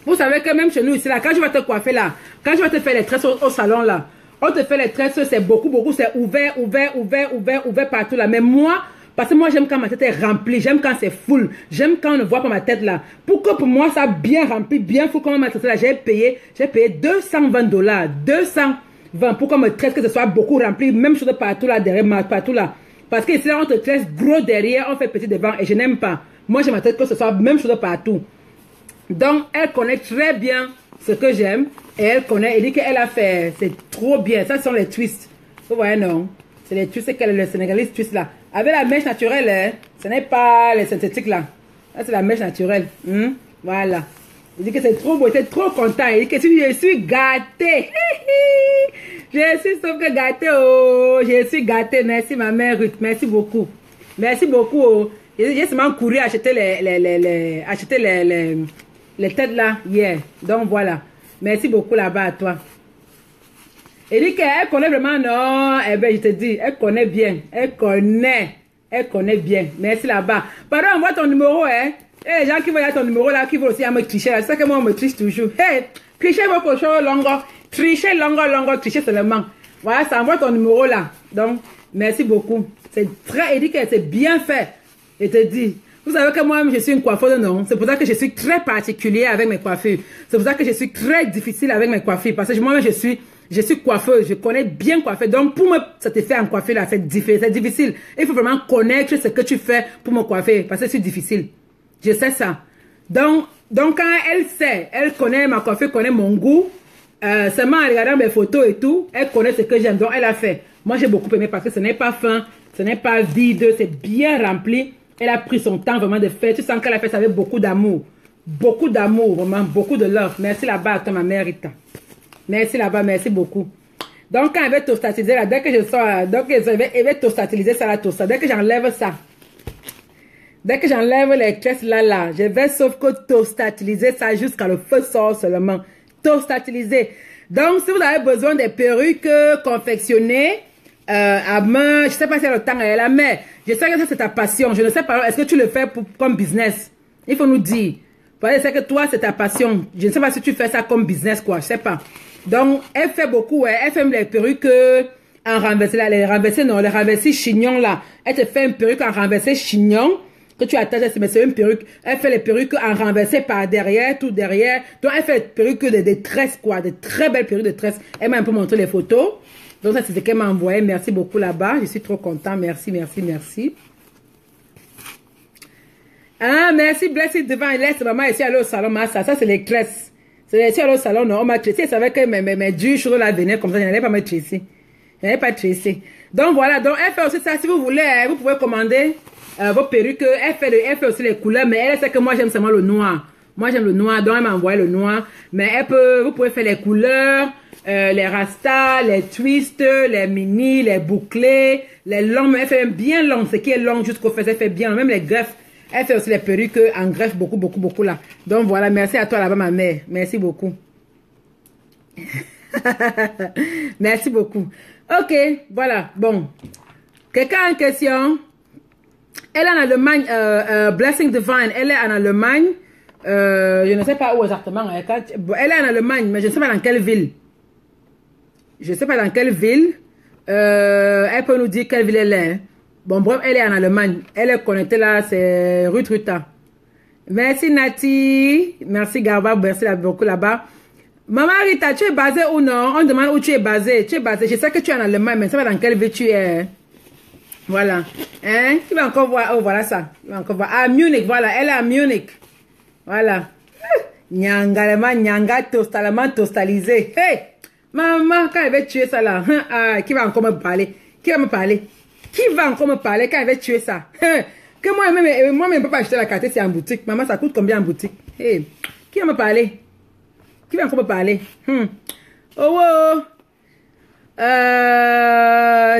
Vous savez que même chez nous ici là, quand je vais te coiffer là, quand je vais te faire les tresses au salon là, On te fait les tresses, c'est beaucoup, c'est ouvert, ouvert partout là. Mais moi, parce que moi, j'aime quand ma tête est remplie, j'aime quand c'est full, j'aime quand on ne voit pas ma tête là. Pour que pour moi, ça bien rempli, bien full comme ma tête là, j'ai payé $220, 220 pour qu'on me tresse, que ce soit beaucoup rempli, même chose partout là, derrière, partout là. Parce que ici là, on te tresse gros derrière, on fait petit devant et je n'aime pas. Moi, j'aime ma tête que ce soit même chose partout. Donc, elle connaît très bien ce que j'aime et elle connaît, elle dit qu'elle a fait, c'est trop bien. Ça, ce sont les twists. Vous voyez, non? C'est les twists, c'est le sénégalais twist là. Avec la mèche naturelle, hein, ce n'est pas les synthétiques là. Là, c'est la mèche naturelle. Voilà. Il dit que c'est trop beau, il est trop content. Il dit que je suis gâtée. Je suis sauf que gâtée, oh. Je suis gâtée. Merci ma mère Ruth. Merci beaucoup. Merci beaucoup. Oh. J'ai seulement couru acheter les têtes là hier. Donc voilà. Merci beaucoup là-bas à toi. Elle dit qu'elle connaît vraiment, non, eh ben je te dis, elle connaît bien, elle connaît bien. Merci là-bas. Pardon, envoie ton numéro, hein. Et les gens qui voient ton numéro là, qui veulent aussi à me tricher, c'est ça que moi on me triche toujours. Hey, trichez beaucoup chose longo, trichez longo, trichez seulement. Voilà, ça envoie ton numéro là. Donc, merci beaucoup. C'est très, elle dit que c'est bien fait. Je te dis. Vous savez que moi-même, je suis une coiffeuse, non? C'est pour ça que je suis très particulier avec mes coiffures. C'est pour ça que je suis très difficile avec mes coiffures. Parce que moi-même, je suis coiffeuse. Je connais bien coiffer. Donc, pour moi, ça te fait en coiffure, là, c'est difficile. Il faut vraiment connaître ce que tu fais pour me coiffer. Parce que c'est difficile. Je sais ça. Donc, quand elle sait, elle connaît ma coiffure, connaît mon goût, seulement en regardant mes photos et tout, elle connaît ce que j'aime. Donc, elle a fait. Moi, j'ai beaucoup aimé parce que ce n'est pas fin, ce n'est pas vide, c'est bien rempli. Elle a pris son temps vraiment de faire. Tu sens qu'elle a fait ça avec beaucoup d'amour. Beaucoup d'amour, vraiment. Beaucoup de love. Merci là-bas à toi, ma mère Rita. Merci là-bas, merci beaucoup. Donc, quand elle va toastatiser, là, dès que je sors, donc elle va toastatiser ça, la toasta. Dès que j'enlève ça, dès que j'enlève les tresses là, je vais sauf que toastiliser ça jusqu'à le feu sort seulement. Toastiliser. Donc, si vous avez besoin des perruques confectionnées, à main, je sais pas si le temps est là, mais je sais que ça c'est ta passion. Je ne sais pas, est-ce que tu le fais comme business? Il faut nous dire. Parce que c'est que toi c'est ta passion. Je ne sais pas si tu fais ça comme business quoi, je sais pas. Donc elle fait beaucoup, elle fait les perruques en renversé là, les renversés chignons là. Elle te fait une perruque en renversé chignon que tu attaches, mais c'est une perruque. Elle fait les perruques en renversé par derrière, tout derrière. Donc elle fait des perruques de tresses quoi, de très belles perruques de tresses. Elle m'a un peu montré les photos. Donc ça c'est ce qu'elle m'a envoyé. Merci beaucoup là-bas. Je suis trop content. Merci. Ah, merci Blessed Divine. Laisse maman ici aller au salon. Ça c'est les tresses. C'est ici aller au salon. Non, on m'a tressé. Elle savait que mes durs cheveux là venaient comme ça. Je n'allais pas me tresser. Je n'allais pas tresser. Donc voilà. Donc elle fait aussi ça. Si vous voulez, vous pouvez commander vos perruques. Elle fait aussi les couleurs. Mais elle sait que moi j'aime seulement le noir. Moi j'aime le noir. Donc elle m'a envoyé le noir. Mais vous pouvez faire les couleurs. Les rastas, les twists, les mini, les bouclés, les longs, elle fait bien long, ce qui est long jusqu'au fesses, elle fait bien, même les greffes, elle fait aussi les perruques en greffe, beaucoup là. Donc voilà, merci à toi là-bas ma mère, merci beaucoup. Merci beaucoup. Ok, voilà, bon. Quelqu'un en question? Elle est en Allemagne, Blessing Divine, elle est en Allemagne, je ne sais pas où exactement, elle est en Allemagne, mais je ne sais pas dans quelle ville. Je ne sais pas dans quelle ville. Elle peut nous dire quelle ville elle est. Hein. Bon, bref, elle est en Allemagne. Elle est connectée là, c'est Ruth Ruta. Merci Nati. Merci Garba, merci beaucoup là-bas. Maman Rita, tu es basée où non? On demande où tu es basée. Tu es basée. Je sais que tu es en Allemagne, mais je ne sais pas dans quelle ville tu es. Voilà. Hein? Tu vas encore voir. Oh, voilà ça. Tu vas encore voir. Ah, Munich, voilà. Elle est à Munich. Voilà. Nyanga, tostalisé. Hey! Maman, quand elle va tuer ça là, qui va encore me parler? Qui va me parler? Qui va encore me parler quand elle va tuer ça? Que moi-même, je ne peux pas acheter la carte, c'est en boutique. Maman, ça coûte combien en boutique? Hey, qui va me parler? Qui va encore me parler? Oh,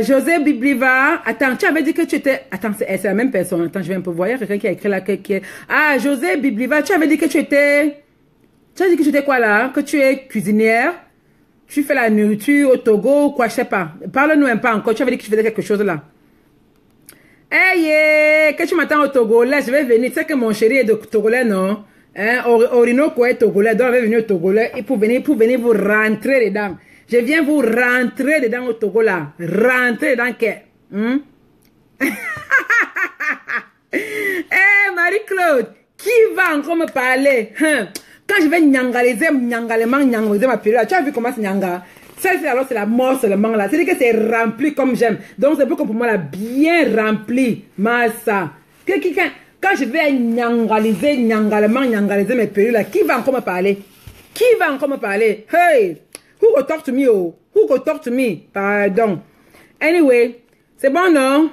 José Bibliva. Attends, tu avais dit que tu étais... Attends, c'est la même personne. Attends, je vais un peu voir. Il y a quelqu'un qui a écrit là. Ah, José Bibliva, tu avais dit que tu étais... Tu as dit que tu étais quoi là? Que tu es cuisinière? Tu fais la nourriture au Togo ou quoi, je sais pas. Parle-nous un peu encore. Tu avais dit que tu faisais quelque chose là. Hey, que tu m'attends au Togo, là, je vais venir. Tu sais que mon chéri est de Togolais, non? Hein, Orinoco est Togolais, donc je vais venir au Togolais et pour venir vous rentrer dedans. Je viens vous rentrer dedans au Togo là. Rentrer dedans que... Eh, Marie-Claude, qui va encore me parler? Quand je vais nyangaliser ma période, tu as vu comment c'est nyanga? Ça, alors c'est la mort seulement là. C'est-à-dire que c'est rempli comme j'aime. Donc c'est beaucoup pour moi là, bien rempli. Massa. Quand je vais nyangaliser mes périodes là, qui va encore me parler? Qui va encore me parler? Hey! Who go talk to me, oh? Who go talk to me? Pardon. Anyway, c'est bon, non?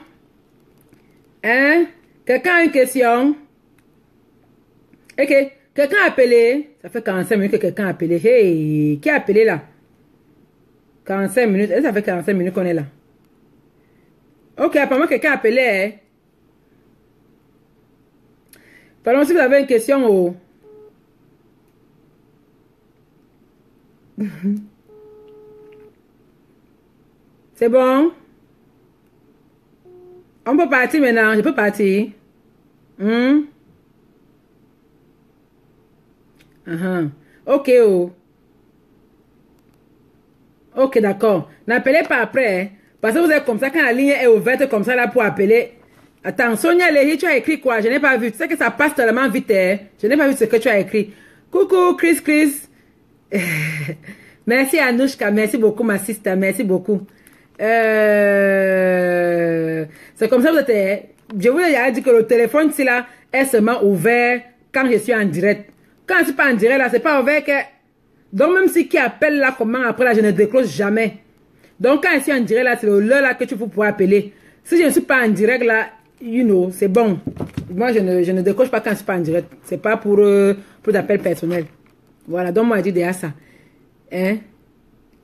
Hein? Quelqu'un a une question? Ok. Quelqu'un a appelé? Ça fait 45 minutes que quelqu'un a appelé. Hey! Qui a appelé là? 45 minutes. Ça fait 45 minutes qu'on est là. Ok, apparemment quelqu'un a appelé. Hein? Pardon, si vous avez une question, oh. C'est bon? On peut partir maintenant. Je peux partir. Ok, oh. Ok, d'accord. N'appelez pas après. Hein, parce que vous êtes comme ça, quand la ligne est ouverte comme ça là pour appeler. Attends, Sonia Léhi, tu as écrit quoi? Je n'ai pas vu. Tu sais que ça passe tellement vite. Hein? Je n'ai pas vu ce que tu as écrit. Coucou, Chris. Merci Anouchka, merci beaucoup ma sister, merci beaucoup. C'est comme ça vous êtes. Je vous ai dit que le téléphone ici là est seulement ouvert quand je suis en direct. Quand je suis pas en direct là, c'est pas ouvert que. Donc même si qui appelle là comment après là, je ne décroche jamais. Donc quand je suis en direct là, c'est l'heure là que tu peux pouvoir appeler. Si je ne suis pas en direct là, you know, c'est bon. Moi je ne décroche pas quand je suis pas en direct. C'est pas pour d'appel personnel. Voilà, donc moi je dis déjà ça. Hein?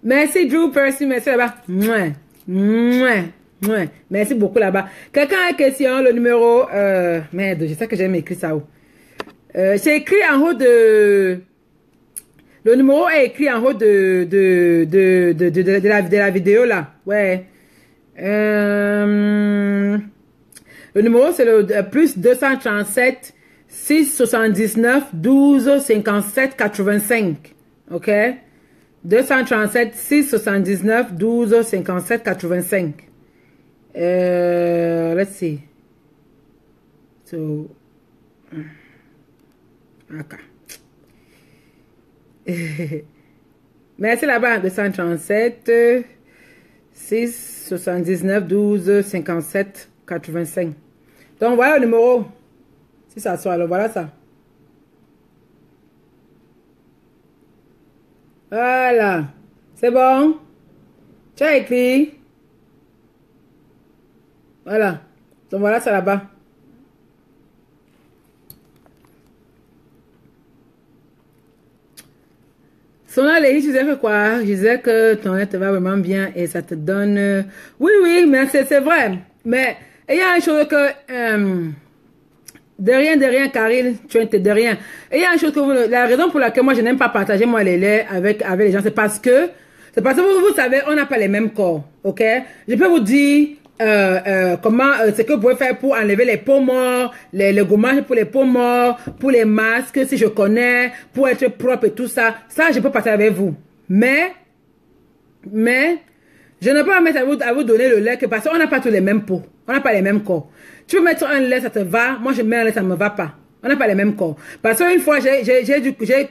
Merci Drew Percy, merci là-bas. Merci beaucoup là-bas. Quelqu'un a une question, le numéro... merde, je sais que j'ai écrit ça où. J'ai écrit en haut de... Le numéro est écrit en haut de la vidéo là. Ouais. Le numéro c'est le plus 237 679 12 57 85. Ok? 237 679 12 57 85. Let's see. So, okay. Merci là-bas. 237 679 12 57 85. Donc voilà le numéro. Si ça soit, alors voilà ça. Voilà. C'est bon? Tu as écrit? Voilà. Donc voilà ça là-bas. Sona Léhi, tu disais que quoi? Je disais que ton net va vraiment bien et ça te donne... Oui, mais c'est vrai. Mais il y a une chose que... De rien, Karine, tu es de rien. Et il y a une chose que la raison pour laquelle moi je n'aime pas partager moi les laits avec les gens, c'est parce que vous savez, on n'a pas les mêmes corps, ok? Je peux vous dire comment ce que vous pouvez faire pour enlever les peaux morts, les gommages pour les peaux morts, pour les masques si je connais, pour être propre et tout ça. Ça je peux partager avec vous. Mais je ne peux pas mettre à vous donner le lait que parce qu'on n'a pas tous les mêmes peaux, on n'a pas les mêmes corps. Tu veux mettre un lait, ça te va. Moi, je mets un lait, ça ne me va pas. On n'a pas les mêmes corps. Parce qu'une fois, j'ai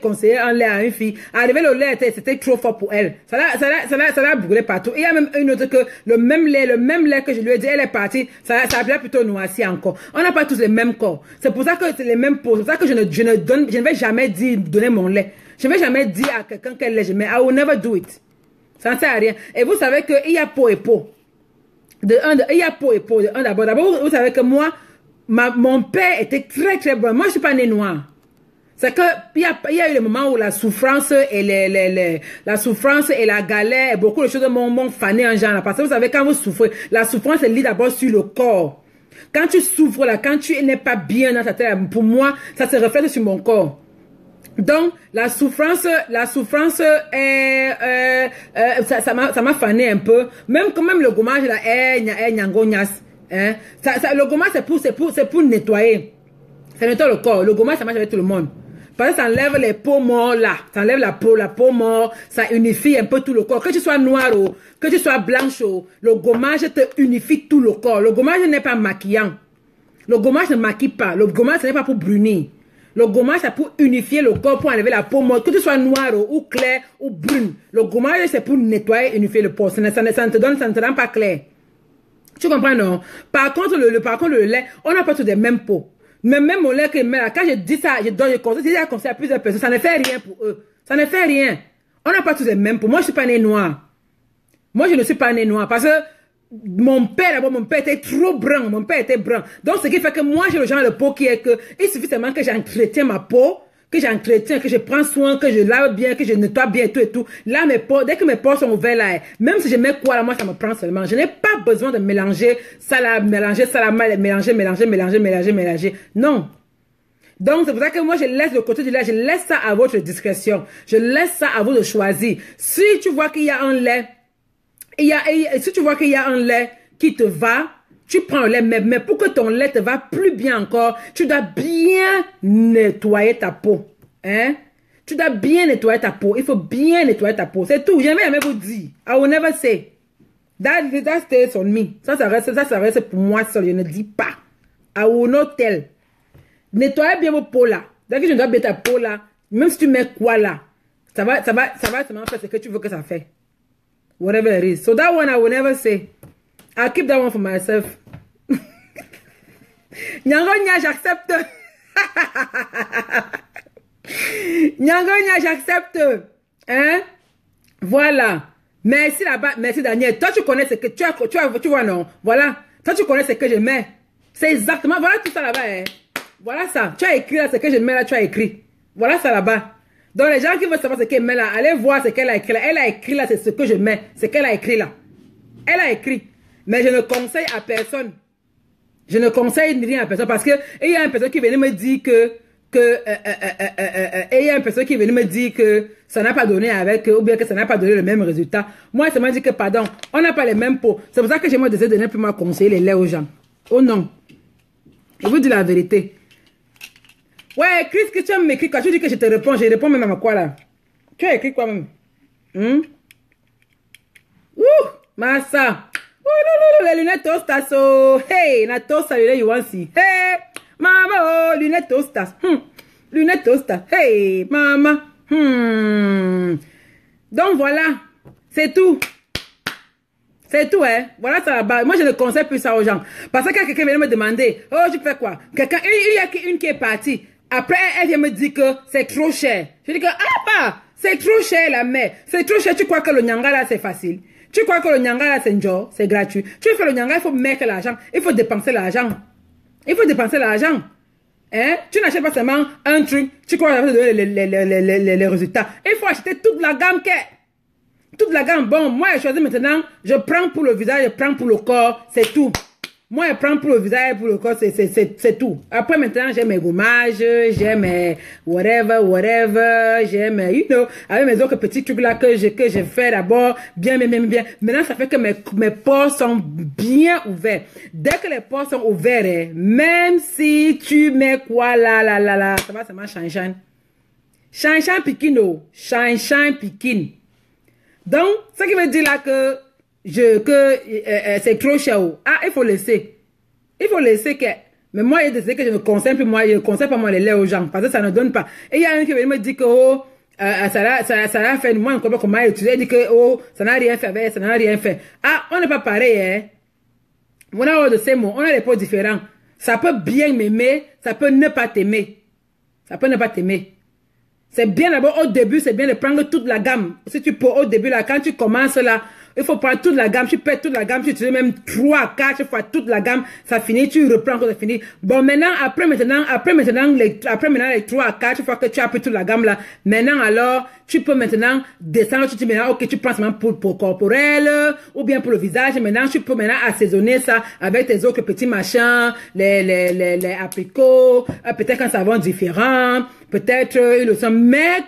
conseillé un lait à une fille. Arrivé le lait, c'était trop fort pour elle. Ça l'a brûlé partout. Il y a même une autre que le même lait que je lui ai dit, elle est partie. Ça a plutôt noirci encore. On n'a pas tous les mêmes corps. C'est pour ça que c'est les mêmes peaux. C'est pour ça que je ne vais jamais donner mon lait. Je ne vais jamais dire à quelqu'un quel lait je mets. I will never do it. Ça ne sert à rien. Et vous savez qu'il y a peau et peau. Il y a peau et peau. D'abord, vous savez que moi, mon père était très très bon. Moi, je ne suis pas né noir. C'est que il y a eu le moment où la souffrance et la souffrance et la galère et beaucoup de choses m'ont fané en genre. Parce que vous savez, quand vous souffrez, la souffrance elle lit d'abord sur le corps. Quand tu souffres là, quand tu n'es pas bien dans ta tête, pour moi, ça se reflète sur mon corps. Donc, la souffrance est, ça m'a fané un peu. Même quand même le gommage là, hein. Le gommage c'est pour nettoyer. Ça nettoie le corps. Le gommage ça marche avec tout le monde. Parce que ça enlève les peaux mortes là. Ça enlève la peau morte. Ça unifie un peu tout le corps. Que tu sois noir ou que tu sois blanche, le gommage te unifie tout le corps. Le gommage n'est pas maquillant. Le gommage ne maquille pas. Le gommage, ce n'est pas pour brunir. Le gommage, c'est pour unifier le corps, pour enlever la peau morte. Que tu sois noir ou clair ou brune. Le gommage, c'est pour nettoyer et unifier le corps. Ça ne te rend pas clair. Tu comprends, non? Par contre, le lait, on n'a pas tous des mêmes peaux. Mais même mon lait que là, quand je dis ça, je conseille à plusieurs personnes, ça ne fait rien pour eux. Ça ne fait rien. On n'a pas tous les mêmes peaux. Moi, je ne suis pas né noir. Moi, je ne suis pas né noir. Parce que mon père, d'abord, mon père était trop brun. Mon père était brun. Donc, ce qui fait que moi, j'ai le genre de peau qui est que, il suffit seulement que j'entretiens ma peau, que j'entretiens, que je prends soin, que je lave bien, que je nettoie bien et tout et tout. Là, mes pores, dès que mes pores sont ouverts là, même si je mets quoi là, moi, ça me prend seulement. Je n'ai pas besoin de mélanger ça là, mélanger. Non. Donc, c'est pour ça que moi, je laisse le côté du lait, je laisse ça à votre discrétion. Je laisse ça à vous de choisir. Si tu vois qu'il y a un lait, si tu vois qu'il y a un lait qui te va, tu prends le lait, mais pour que ton lait te va plus bien encore, tu dois bien nettoyer ta peau. Hein? Tu dois bien nettoyer ta peau. Il faut bien nettoyer ta peau. C'est tout. Je n'ai jamais vous dire. I will never say. That stays on me. Ça reste pour moi seul. Je ne dis pas. I will not tell. Nettoyez bien vos peaux là. Dès que je dois bien ta peau là, même si tu mets quoi là, ça va seulement faire ce que tu veux que ça fait. Whatever it is. So that one I will never say. I'll keep that one for myself. Nyangonya, j'accepte. Nyangonya, j'accepte. Hein? Voilà. Merci là-bas. Merci Daniel. Toi, tu connais ce que tu vois, non? Voilà. Toi, tu connais ce que je mets. C'est exactement. Voilà tout ça là-bas. Hein? Voilà ça. Tu as écrit là ce que je mets là, tu as écrit. Voilà ça là-bas. Donc, les gens qui veulent savoir ce qu'elle met là, allez voir ce qu'elle a écrit là. Elle a écrit là, c'est ce que je mets. Ce qu'elle a écrit là. Elle a écrit. Mais je ne conseille à personne. Je ne conseille rien à personne parce que il y a une personne qui venait me dire il y a une personne qui venait me dire que ça n'a pas donné avec, ou bien que ça n'a pas donné le même résultat. Moi, ça m'a dit que, pardon, on n'a pas les mêmes peaux. C'est pour ça que j'ai moi décidé de ne plus moi conseiller les laits aux gens. Oh non. Je vous dis la vérité. Ouais, Chris, que tu as m'écrit quand tu dis que je te réponds, je réponds même à quoi là? Tu as écrit quoi même? Ouh, Massa. Les lunettes tostas, oh, hey, na tosta, you want see. Hey, mama, oh, lunettes tostas. Lunettes tostas. Hey, mama. Donc voilà, c'est tout. C'est tout, hein. Voilà ça là-bas. Moi, je ne conseille plus ça aux gens. Parce que quand quelqu'un vient me demander, oh, tu fais quoi? Quelqu'un, il y a une qui est partie. Après, elle vient me dire que c'est trop cher. Je dis que, c'est trop cher la mère. C'est trop cher. Tu crois que le nyanga là, c'est facile? Tu crois que le nyanga là, c'est gratuit? Tu fais le nyanga, il faut mettre l'argent. Il faut dépenser l'argent. Il faut dépenser l'argent. Hein? Tu n'achètes pas seulement un truc. Tu crois que ça va te donner les résultats. Il faut acheter toute la gamme toute la gamme. Bon, moi, je choisis maintenant. Je prends pour le visage, je prends pour le corps. C'est tout. Moi, je prends pour le visage et pour le corps, c'est tout. Après, maintenant, j'ai mes gommages, j'ai mes whatever, j'ai mes, you know, avec mes autres petits trucs là que je fais d'abord, bien. Maintenant, ça fait que mes pores sont bien ouverts. Dès que les pores sont ouverts, hein, même si tu mets quoi là, ça va seulement changer. Changer pikino, changer pikin. Donc, ce qui veut dire là que c'est trop cher. Il faut laisser. Il faut laisser que... Mais moi, il y a des trucs que je ne conseille plus. Moi, je ne conseille pas moi les laits aux gens. Parce que ça ne donne pas. Et il y a un qui me dit que, ça l'a fait. Moi, je ne comprends pas comment utiliser. Il dit que, ça n'a rien fait avec, ça n'a rien fait. On n'est pas pareil, hein. On a de ces mots. On a des pots différents. Ça peut bien m'aimer. Ça peut ne pas t'aimer. Ça peut ne pas t'aimer. C'est bien d'abord au début, c'est bien de prendre toute la gamme. Si tu peux au début là, quand tu commences là, il faut prendre toute la gamme, tu pètes toute la gamme, tu utilises même 3, 4 fois toute la gamme, ça finit, tu reprends quand ça finit. Bon, maintenant, après maintenant, les 3 à 4 fois que tu as pris toute la gamme là, maintenant alors, tu peux maintenant descendre, tu dis maintenant, ok, tu prends seulement pour corporel, ou bien pour le visage, maintenant, tu peux maintenant assaisonner ça avec tes autres petits machins, les apricots, peut-être un savon différent, peut-être le sang, mais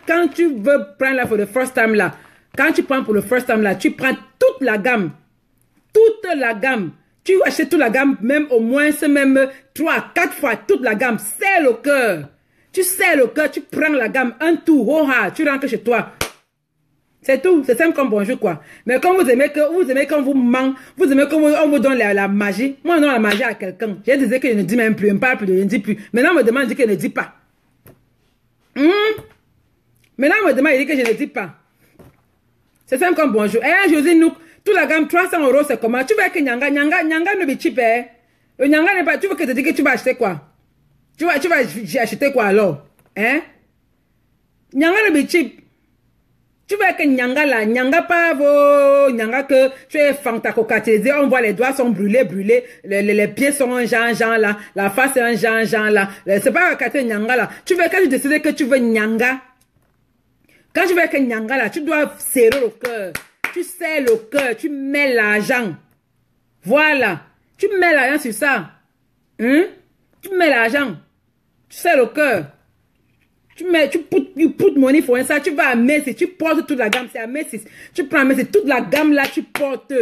quand tu veux prendre là pour le first time là, quand tu prends pour le first time là, tu prends toute la gamme. Toute la gamme. Tu achètes toute la gamme, même au moins, c'est même 3, 4 fois toute la gamme. C'est le cœur. Tu serres le cœur, tu prends la gamme, un tour, oh ha, tu rentres chez toi. C'est tout, c'est simple comme bonjour quoi. Mais quand vous aimez quand vous ment, vous aimez quand on vous donne la magie. Moi, on donne la magie à quelqu'un. J'ai dit que je ne dis même plus, je ne parle plus, je ne dis plus. Maintenant, on me demande de dire que je ne dis pas. Maintenant, on me demande de dire que je ne dis pas. C'est simple comme bonjour. Eh, Josie Nouk, toute la gamme 300 €, c'est comment? Tu veux que Nyanga ne be cheap, eh? Le Nyanga n'est pas, tu veux que te dise que tu vas acheter quoi? Tu vas acheter quoi alors? Hein? Nyanga ne be cheap. Tu veux que Nyanga pas vos, Nyanga que tu es fantacocatisé, on voit les doigts sont brûlés, les pieds sont un genre là, la face est un genre là. C'est pas un Nyanga là. Tu veux que je décide que tu veux Nyanga? Quand tu veux que Nyanga là, tu dois serrer le cœur. Tu serres le cœur, tu mets l'argent. Voilà. Tu mets l'argent sur ça. Tu mets l'argent. Tu serres le cœur. You put money for ça. Tu vas à Macy's, tu portes toute la gamme. C'est à Macy's. Tu prends Macy's, toute la gamme là, tu portes.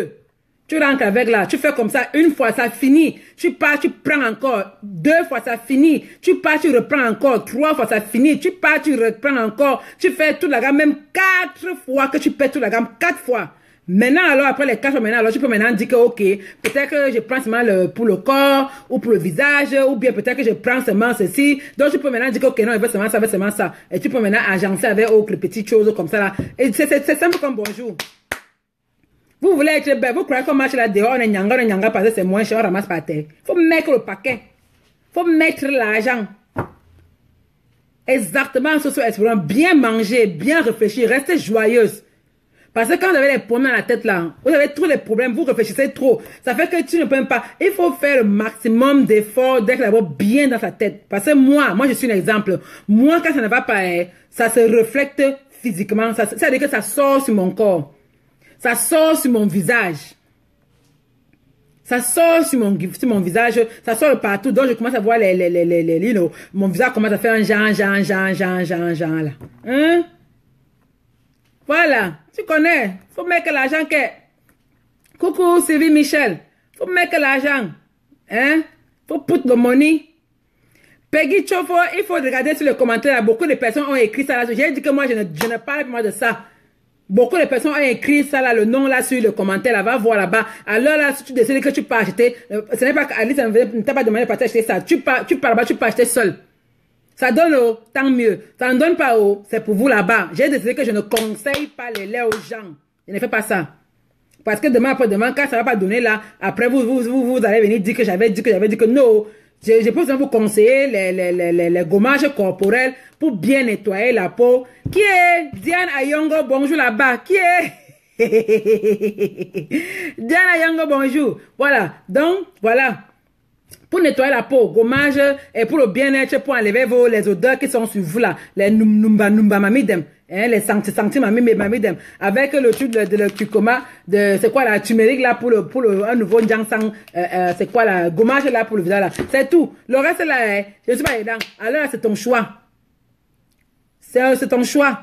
Tu rentres avec là, tu fais comme ça, une fois, ça finit. Tu pars, tu prends encore. 2 fois, ça finit. Tu pars, tu reprends encore. 3 fois, ça finit. Tu pars, tu reprends encore. Tu fais toute la gamme, même 4 fois que tu paies toute la gamme. 4 fois. Maintenant, alors, après les 4 fois, maintenant, alors, tu peux maintenant dire que, ok, peut-être que je prends seulement pour le corps, ou pour le visage, ou bien peut-être que je prends seulement ceci. Donc, tu peux maintenant dire que, ok, non, il veut seulement ça. Et tu peux maintenant agencer avec autres petites choses comme ça, là. Et c'est simple comme bonjour. Vous voulez être belle, vous croyez qu'on marche là dehors, on est nyanga parce que c'est moins cher, on ramasse par terre. Faut mettre le paquet. Faut mettre l'argent. Exactement, ce soit expérience. Bien manger, bien réfléchir, restez joyeuse. Parce que quand vous avez les problèmes dans la tête là, vous avez trop les problèmes, vous réfléchissez trop. Ça fait que tu ne peux même pas. Il faut faire le maximum d'efforts d'être d'abord bien dans sa tête. Parce que moi je suis un exemple. Moi, quand ça ne va pas, ça se reflète physiquement. Ça veut dire que ça sort sur mon corps. Ça sort sur mon visage. Ça sort sur mon visage. Ça sort de partout. Donc, je commence à voir mon visage commence à faire un genre là. Hein? Voilà. Tu connais. Faut mettre l'argent que... Coucou, Sylvie Michel. Faut mettre l'argent. Hein? Faut put the money. Peggy Chofo, il faut regarder sur les commentaires. Beaucoup de personnes ont écrit ça là. J'ai dit que moi, je ne parle pas de ça. Beaucoup de personnes ont écrit ça là, le nom là sur le commentaire là, va voir là-bas. Alors là, si tu décides que tu peux acheter, ce n'est pas qu'Alice ne t'a pas demandé de partir acheter ça. Tu pars là-bas, tu peux acheter seul. Ça donne tant mieux. Ça ne donne pas c'est pour vous là-bas. J'ai décidé que je ne conseille pas les laits aux gens. Je ne fais pas ça. Parce que demain après demain, quand ça ne va pas donner là, après vous allez venir dire que j'avais dit que non. Je peux vous conseiller les gommages corporels pour bien nettoyer la peau. Qui est Diane Ayongo? Bonjour là-bas. Qui est Diane Ayongo? Bonjour. Voilà. Donc, voilà. Pour nettoyer la peau, gommage et pour le bien-être, pour enlever les odeurs qui sont sur vous là. Les numba mamidem. Hein, les santi mamidem. Avec le truc de curcuma, c'est quoi la turmeric là pour un nouveau jansang, c'est quoi la gommage là pour le visage là. C'est tout. Le reste là, je ne suis pas dedans. Alors c'est ton choix. C'est ton choix.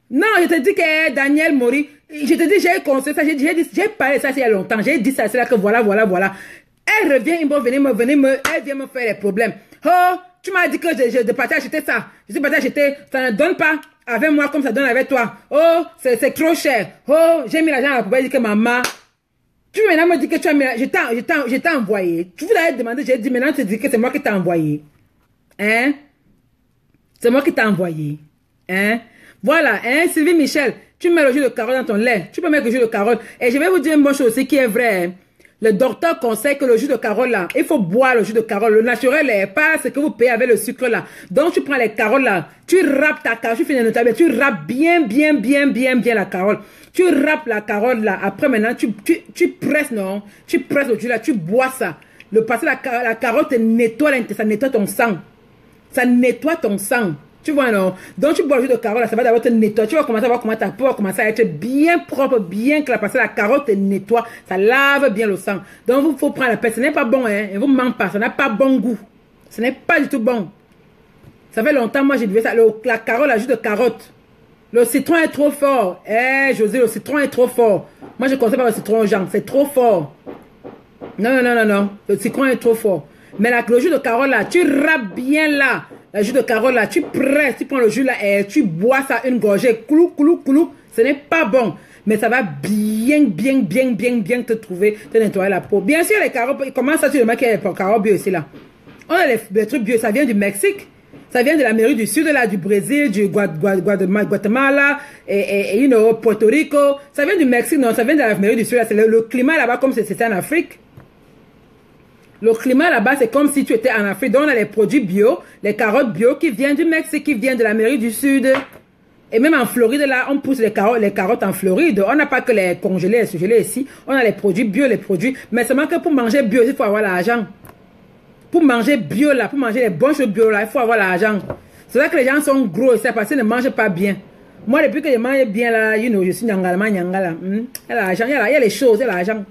Non, je te dis que Daniel Mori, je te dis, j'ai conseillé ça, j'ai parlé de ça il y a longtemps. J'ai dit ça, c'est là que voilà. Elle revient, elle vient me faire les problèmes. Oh, tu m'as dit que je partais acheter ça. Je suis parti acheter, ça ne donne pas avec moi comme ça donne avec toi. Oh, c'est trop cher. Oh, j'ai mis l'argent à la poubelle, dit que maman. Tu maintenant me dis que tu as mis, je t'ai envoyé. Tu voulais demander, j'ai dit maintenant tu dis que c'est moi qui t'ai envoyé. Hein? C'est moi qui t'ai envoyé. Hein? Voilà, hein, Sylvie Michel, tu mets le jus de carotte dans ton lait. Tu peux mettre le jus de carotte. Et je vais vous dire une bonne chose aussi qui est vraie. Hein. Le docteur conseille que le jus de carotte là, il faut boire le jus de carotte. Le naturel est pas ce que vous payez avec le sucre là. Donc tu prends les carottes là, tu râpes ta carotte, tu finis de noter, tu râpes bien la carotte. Tu râpes la carotte là. Après maintenant, tu presses non, tu presses le jus là, tu bois ça. Parce que la carotte nettoie ça nettoie ton sang. Ça nettoie ton sang. Tu vois, non? Donc, tu bois le jus de carotte, là, ça va d'abord te nettoyer. Tu vas commencer à voir comment ta peau va commencer à être bien propre, bien claire. Parce que la carotte te nettoie, ça lave bien le sang. Donc, il faut prendre la peste. Ce n'est pas bon, hein. Et vous ne mentez pas, ça n'a pas bon goût. Ce n'est pas du tout bon. Ça fait longtemps, moi, j'ai bu ça. La carotte, la jus de carotte. Le citron est trop fort. Eh, José, le citron est trop fort. Moi, je ne conseille pas le citron aux gens. C'est trop fort. Non. Le citron est trop fort. Mais le jus de carotte, là, tu râpes bien là. le jus de carotte là, tu presses, tu prends le jus là et tu bois ça une gorgée, clou, clou, clou. Ce n'est pas bon. Mais ça va bien te trouver, te nettoyer la peau. Bien sûr, les carottes, comment ça tu remarques qu'il y a les carottes bio ici là? On a les trucs bio, ça vient du Mexique. Ça vient de l'Amérique du Sud, là, du Brésil, du Guatemala, et you know, Porto Rico. Ça vient du Mexique, non, ça vient de l'Amérique du Sud. C'est le climat là-bas comme si c'était en Afrique. Le climat là-bas, c'est comme si tu étais en Afrique. Donc, on a les produits bio, les carottes bio qui viennent du Mexique, qui viennent de l'Amérique du Sud. Et même en Floride, là, on pousse les carottes en Floride. On n'a pas que les congelés, les surgelés ici. On a les produits bio, les produits. Mais seulement que pour manger bio, il faut avoir l'argent. Pour manger bio là, pour manger les bonnes choses bio là, il faut avoir l'argent. C'est là que les gens sont gros, c'est parce qu'ils ne mangent pas bien. Moi, depuis que je mange bien là, you know, je suis nyangala. Il y a l'argent, il y a les choses, il y a l'argent.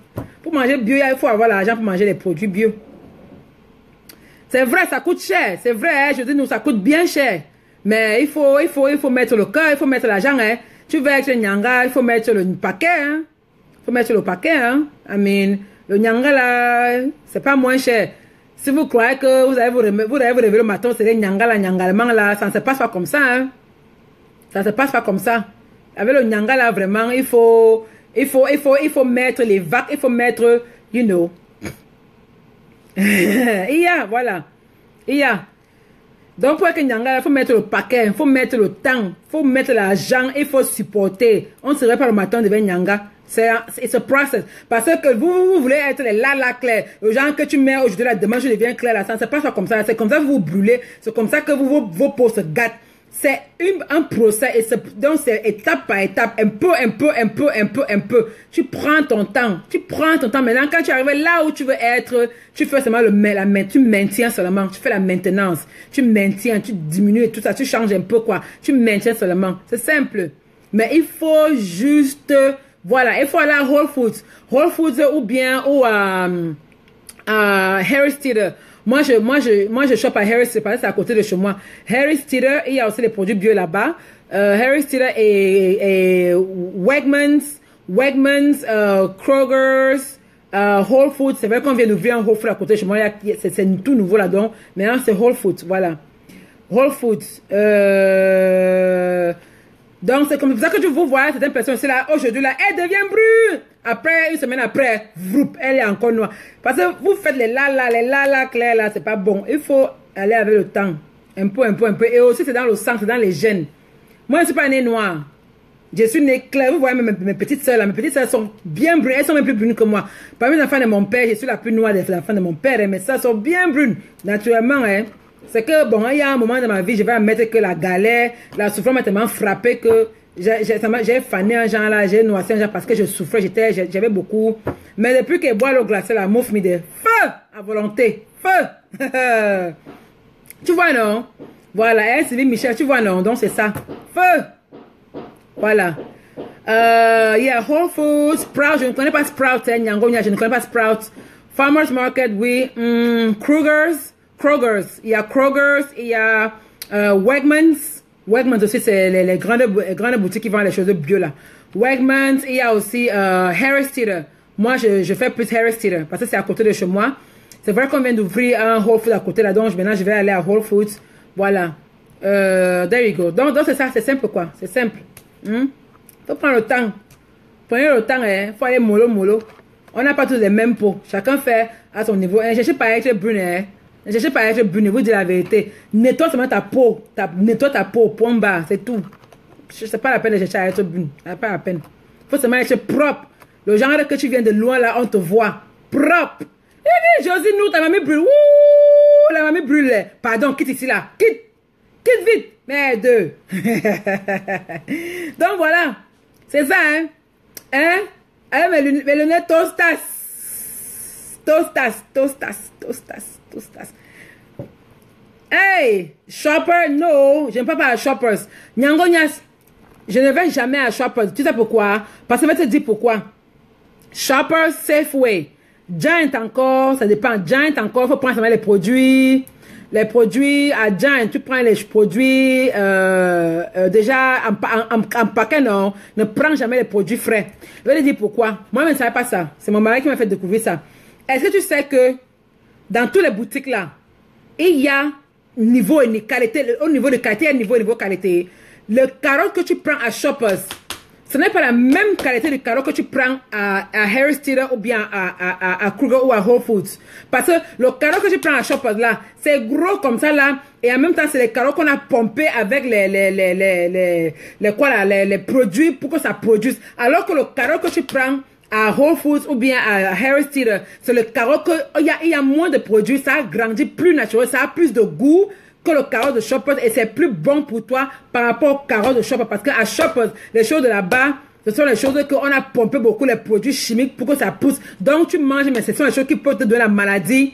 Pour manger bio, il faut avoir l'argent pour manger les produits bio. C'est vrai, ça coûte cher. C'est vrai, je dis nous, ça coûte bien cher. Mais il faut mettre le cœur, il faut mettre l'argent. Hein. Tu veux être nyanga, il faut mettre le paquet. Hein. Il faut mettre le paquet. Hein. I mean, le nyanga là, c'est pas moins cher. Si vous croyez que vous allez vous réveiller le matin, c'est les nyangala là, ça ne se passe pas comme ça. Hein. Ça ne se passe pas comme ça. Avec le nyangala, vraiment, il faut mettre les vagues, il faut mettre, you know. Voilà. Donc, pour être nyangala, il faut mettre le paquet, il faut mettre le temps, il faut mettre l'argent, il faut supporter. On ne serait pas le matin devant nyanga. C'est un process. Parce que vous voulez être les là clairs. Le genre que tu mets aujourd'hui là, demain je deviens clair là. Ça ne se passe pas comme ça. C'est comme ça que vous brûlez. C'est comme ça que vos peaux se gâtent. C'est un process. Donc c'est étape par étape. Un peu. Tu prends ton temps. Maintenant, quand tu arrives là où tu veux être, tu fais seulement tu maintiens seulement. Tu fais la maintenance. Tu maintiens, tu diminues et tout ça. Tu changes un peu quoi. Tu maintiens seulement. C'est simple. Mais il faut juste... Voilà, il faut aller à Whole Foods ou bien à Harris Teeter. Moi je shoppe à Harris Teeter parce que c'est à côté de chez moi. Harris Teeter, il y a aussi les produits bio là-bas. Harris Teeter et Wegmans, Kroger's, Whole Foods. C'est vrai qu'on vient d'ouvrir un Whole Foods à côté de chez moi. C'est tout nouveau là-dedans. Maintenant c'est Whole Foods, voilà. Whole Foods. Donc, c'est comme ça que tu vous vois cette personne c'est là, aujourd'hui, là, elle devient brune. Après, une semaine après, vroup, elle est encore noire. Parce que vous faites les là clairs, là, c'est pas bon. Il faut aller avec le temps. Un peu. Et aussi, c'est dans le sang, c'est dans les gènes. Moi, je ne suis pas née noire. Je suis née claire. Vous voyez mes petites sœurs, là. Mes petites sœurs sont bien brunes. Elles sont même plus brunes que moi. Parmi les enfants de mon père, je suis la plus noire des enfants de mon père. Hein, mais ça sont bien brunes. Naturellement, hein. C'est que, bon, il y a un moment de ma vie, je vais admettre que la galère, la souffrance m'a tellement frappé que j'ai fané un genre là, j'ai noissé un genre parce que je souffrais, j'avais beaucoup. Mais depuis qu'elle boit l'eau glacée, la mouffe me dit feu à volonté, feu. Tu vois, non? Voilà, elle, Sylvie Michel, tu vois, non? Donc, c'est ça. Feu. Voilà. Yeah, Whole Foods, Sprout, je ne connais pas Sprout, je ne connais pas Sprout. Farmers Market, oui. Kroger's, il y a Kroger's, il y a Wegmans. Wegmans aussi, c'est les grandes boutiques qui vendent les choses bio là. Wegmans, il y a aussi Harris Teeter. Moi, je fais plus Harris Teeter parce que c'est à côté de chez moi. C'est vrai qu'on vient d'ouvrir un Whole Foods à côté là, donc maintenant je vais aller à Whole Foods. Voilà. There you go. Donc c'est ça, c'est simple quoi. C'est simple. Faut prendre le temps. Prenez le temps, hein. Faut aller mollo. On n'a pas tous les mêmes peaux. Chacun fait à son niveau. Ne cherchez pas à être brune, hein. Ne cherchez pas à être brune, vous dire la vérité. Nettoie seulement ta peau. Nettoie ta peau, point bas, c'est tout. C'est pas la peine de chercher à être brune. C'est pas la peine. Faut seulement être propre. Le genre que tu viens de loin là, on te voit. Propre. Josie, nous, ta mamie brûle. Ouh, la mamie brûle. Pardon, quitte ici là. Quitte vite. Merde. Donc voilà. C'est ça, hein. Avec mes lunettes Tostas. Hey, shopper, no, j'aime pas à shoppers. Nyangonias, je ne vais jamais à shoppers. Tu sais pourquoi? Parce que je vais te dire pourquoi. Shoppers, Safeway. Giant encore, ça dépend. Giant encore, faut prendre les produits. Les produits à Giant, tu prends les produits déjà en paquet, non. Ne prends jamais les produits frais. Je vais te dire pourquoi. Moi, je ne savais pas ça. C'est mon mari qui m'a fait découvrir ça. Est-ce que tu sais que dans toutes les boutiques là, il y a niveau et qualité, au niveau de qualité et niveau qualité. Le carotte que tu prends à Shoppers, ce n'est pas la même qualité de carotte que tu prends à Harris Teeter ou bien à Kruger ou à Whole Foods. Parce que le carotte que tu prends à Shoppers là, c'est gros comme ça là, et en même temps c'est les carottes qu'on a pompé avec les produits pour que ça produise. Alors que le carotte que tu prends à Whole Foods ou bien à Harris Teeter, c'est le carotte que il y a moins de produits, ça grandit plus naturel, ça a plus de goût que le carotte de Shoppers et c'est plus bon pour toi par rapport au carotte de Shoppers parce qu'à Shoppers, les choses de là-bas, ce sont les choses qu'on a pompé beaucoup les produits chimiques pour que ça pousse. Donc tu manges, mais ce sont les choses qui peuvent te donner la maladie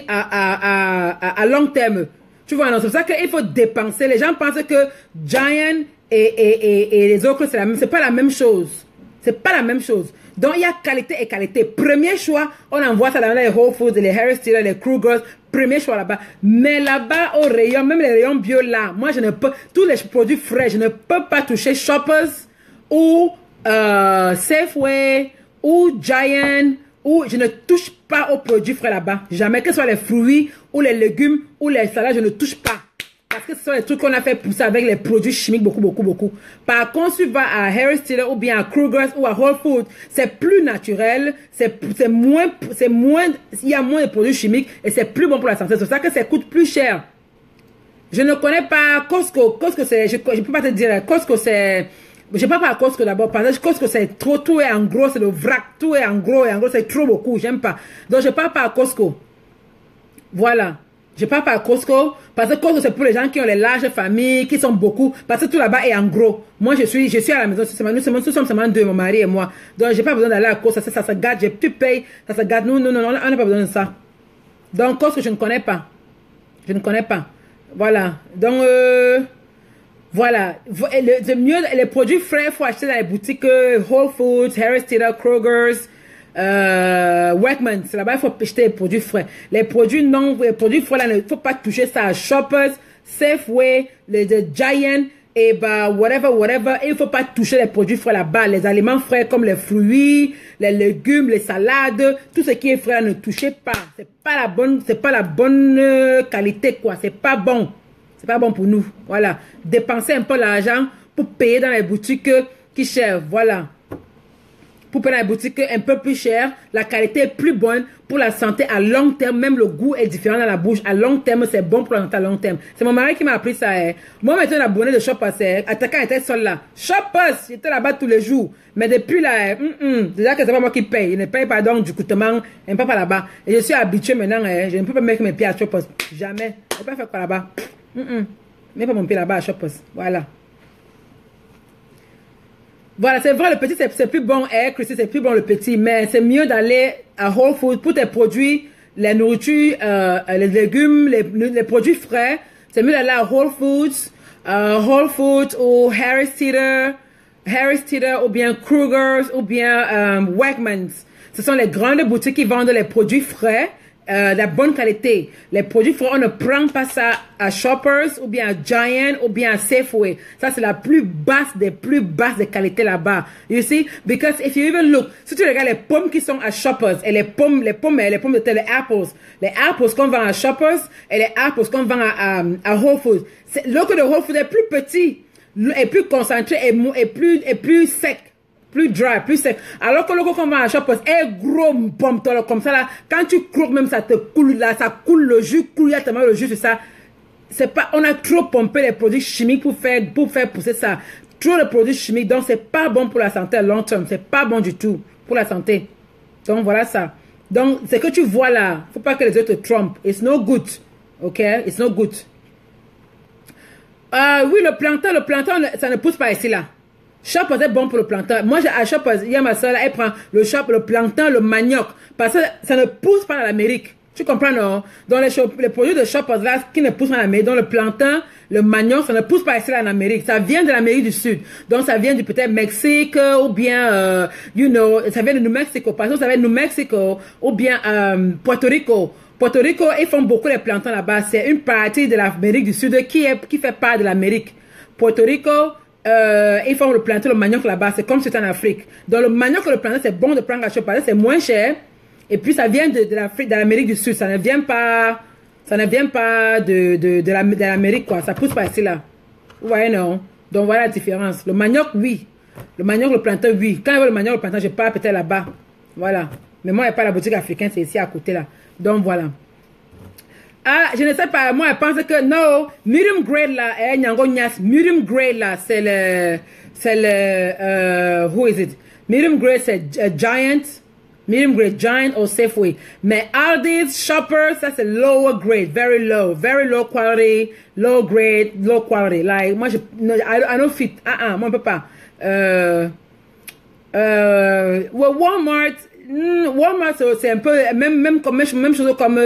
à long terme. Tu vois, non, c'est pour ça qu'il faut dépenser. Les gens pensent que Giant et les autres, c'est pas la même chose. C'est pas la même chose. Donc, il y a qualité et qualité. Premier choix, on envoie ça dans les Whole Foods, les Harris Teeter, les Krugers. Premier choix là-bas. Mais là-bas, au rayon, même les rayons bio là, moi, je ne peux, tous les produits frais, je ne peux pas toucher Shoppers ou Safeway ou Giant ou je ne touche pas aux produits frais là-bas. Jamais, que ce soit les fruits ou les légumes ou les salades, je ne touche pas. Parce que ce sont les trucs qu'on a fait pousser avec les produits chimiques beaucoup. Par contre, tu vas à Harris Teeter ou bien à Kruger's ou à Whole Foods, c'est plus naturel, c'est moins, il y a moins de produits chimiques et c'est plus bon pour la santé. C'est pour ça que ça coûte plus cher. Je ne connais pas Costco. Costco, c'est, je peux pas te dire, Costco, c'est, je parle pas à Costco d'abord, parce que Costco, c'est trop, tout est en gros, c'est le vrac, tout est en gros, c'est trop beaucoup, j'aime pas. Donc, je parle pas à Costco. Voilà. Je parle pas à Costco, parce que Costco, c'est pour les gens qui ont les larges familles, qui sont beaucoup, parce que tout là-bas est en gros. Moi, je suis à la maison, nous sommes seulement deux, mon mari et moi. Donc, j'ai pas besoin d'aller à Costco, ça se gâte, tu payes, ça se gâte. Non, on n'a pas besoin de ça. Donc, Costco, je ne connais pas. Je ne connais pas. Voilà. Donc, voilà. Le mieux, les produits frais, il faut acheter dans les boutiques Whole Foods, Harris Teeter, Kroger's, Wegmans. C'est là-bas, il faut acheter les produits frais. Les produits frais, là, il ne faut pas toucher ça à Shoppers, Safeway, les Giant, et bah, whatever. Et il ne faut pas toucher les produits frais là-bas. Les aliments frais comme les fruits, les légumes, les salades, tout ce qui est frais, là, ne touchez pas. C'est pas la bonne qualité, quoi. C'est pas bon. C'est pas bon pour nous. Voilà. Dépensez un peu l'argent pour payer dans les boutiques qui chèrent. Voilà. Pour payer dans les boutiques un peu plus chères, la qualité est plus bonne pour la santé à long terme. Même le goût est différent dans la bouche. À long terme, c'est bon pour la santé à long terme. C'est mon mari qui m'a appris ça. Moi, maintenant, abonné de Shoppers. Attaquant était seul là. Shoppers, j'étais là-bas tous les jours. Mais depuis là, déjà que c'est pas moi qui paye. Il ne paye pas donc du coûtement. Il ne paye pas là-bas. Et je suis habitué maintenant. Je ne peux pas mettre mes pieds à Shoppers. Jamais. Je ne peux pas faire quoi là-bas. Mets pas mon pied là-bas à Shoppers. Voilà. Voilà, c'est vrai, le petit, c'est plus bon, Christy, c'est plus bon le petit, mais c'est mieux d'aller à Whole Foods pour tes produits, les nourritures, les légumes, les produits frais. C'est mieux d'aller à Whole Foods ou Harris Teeter ou bien Kruger's ou bien Wegmans. Ce sont les grandes boutiques qui vendent les produits frais. La bonne qualité. Les produits frais, on ne prend pas ça à Shoppers ou bien à Giant ou bien à Safeway. Ça, c'est la plus basse des qualités là-bas. You see? Because if you even look, si tu regardes les pommes qui sont à Shoppers et les pommes de terre, les apples qu'on vend à Shoppers et les apples qu'on vend à Whole Foods. Le de Whole Foods est plus petit, est plus concentré et plus sec. Plus dry, plus sec. Alors que le coco qu'on va à Shoppers est gros pomme comme ça là. Quand tu croques même ça te coule là, ça coule le jus, coule, il y a tellement le jus sur ça. C'est pas, on a trop pompé les produits chimiques pour faire pousser ça. Trop de produits chimiques, donc c'est pas bon pour la santé à long terme. C'est pas bon du tout pour la santé. Donc voilà ça. Donc ce que tu vois là, faut pas que les autres te trompent. It's no good. Ok? It's no good. Oui, le plantain, ça ne pousse pas ici là. Shoppers est bon pour le plantain. Moi, à Shoppers, il y a ma soeur, elle prend le plantain, le manioc. Parce que ça ne pousse pas en Amérique. Tu comprends, non? Dans les produits de Shoppers là, qui ne poussent pas en Amérique, dans le plantain, le manioc, ça ne pousse pas ici là en Amérique. Ça vient de l'Amérique du Sud. Donc, ça vient du peut-être Mexique, ou bien, ça vient de New Mexico. Par exemple, ça vient de New Mexico, ou bien, Puerto Rico. Puerto Rico, ils font beaucoup les plantains là-bas. C'est une partie de l'Amérique du Sud qui fait part de l'Amérique. Puerto Rico, ils font le plantain, le manioc là-bas, c'est comme si c'était en Afrique. Donc le manioc et le plantain, c'est bon de prendre à Shoppers, c'est moins cher. Et puis ça vient de l'Afrique, de l'Amérique du Sud, ça ne vient pas Ça ne vient pas de l'Amérique, quoi. Ça pousse pas ici, là. Vous voyez, non? Donc, voilà la différence. Le manioc, oui. Le manioc, le plantain, oui. Quand il veut le manioc, le plantain, je pars peut-être là-bas. Voilà. Mais moi, il n'y a pas la boutique africaine, c'est ici à côté, là. Donc, voilà. Ah, je ne sais pas, moi, je pense que, non, medium grade, là, medium grade, là, c'est le, who is it? Medium grade, c'est Giant. Medium grade, Giant or Safeway. Mais Aldi's, Shoppers, ça c'est lower grade, very low quality, low grade, low quality. Like, moi, I don't fit. Moi, on peut pas. Well, Walmart, c'est un peu, même chose comme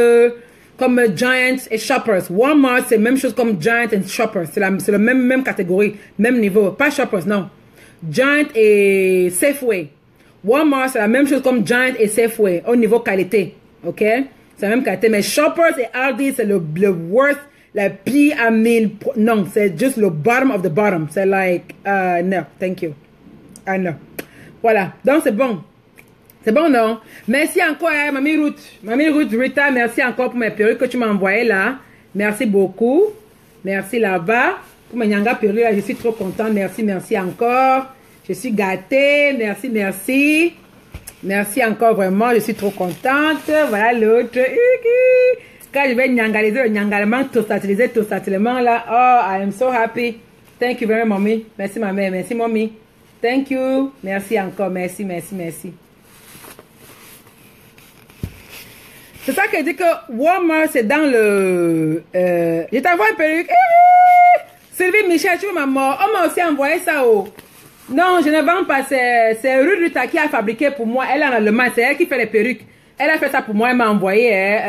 Giant et Shoppers. Walmart, c'est même chose comme Giant et Shoppers. C'est la même catégorie, même niveau. Pas Shoppers, non. Giant et Safeway. Walmart, c'est la même chose comme Giant et Safeway au niveau qualité. OK? C'est la même qualité. Mais Shoppers et Aldi, c'est le worst, la pire à 1000. Non, c'est juste le bottom of the bottom. C'est like, no, thank you. No. Voilà. Donc, c'est bon. C'est bon, non? Merci encore, hein, Mamie Ruth. Mamie Ruth Rita, merci encore pour mes perruques que tu m'as envoyées là. Merci beaucoup. Merci là-bas. Pour mes nyanga perruques là, je suis trop contente. Merci encore. Je suis gâtée. Merci. Merci encore vraiment. Je suis trop contente. Voilà l'autre. Quand je vais nyangaliser le nyangalement, toastatilement là. Oh, I am so happy. Thank you very much, mommy. Merci, ma mère. Merci, mommy. Thank you. Merci encore. Merci. C'est ça que dit que Walmart, c'est dans le... je t'envoie une perruque. Sylvie Michel, tu veux ma mort? On m'a aussi envoyé ça au... Non, je ne vends pas. C'est Ruta qui a fabriqué pour moi. Elle est en Allemagne. C'est elle qui fait les perruques. Elle a fait ça pour moi. Elle m'a envoyé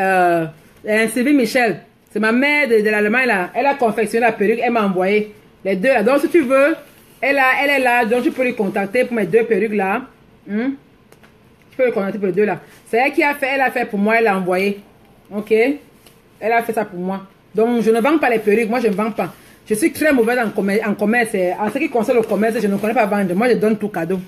Sylvie Michel. C'est ma mère de l'Allemagne là. Elle a confectionné la perruque. Elle m'a envoyé les deux là. Donc si tu veux, elle est là. Donc tu peux lui contacter pour mes deux perruques là. Tu peux le contacter pour les deux là. C'est elle qui a fait. Elle a fait pour moi. Elle a envoyé. Ok. Elle a fait ça pour moi. Donc je ne vends pas les perruques. Moi je ne vends pas. Je suis très mauvaise en commerce. En ce qui concerne le commerce, je ne connais pas vendre. Moi je donne tout cadeau.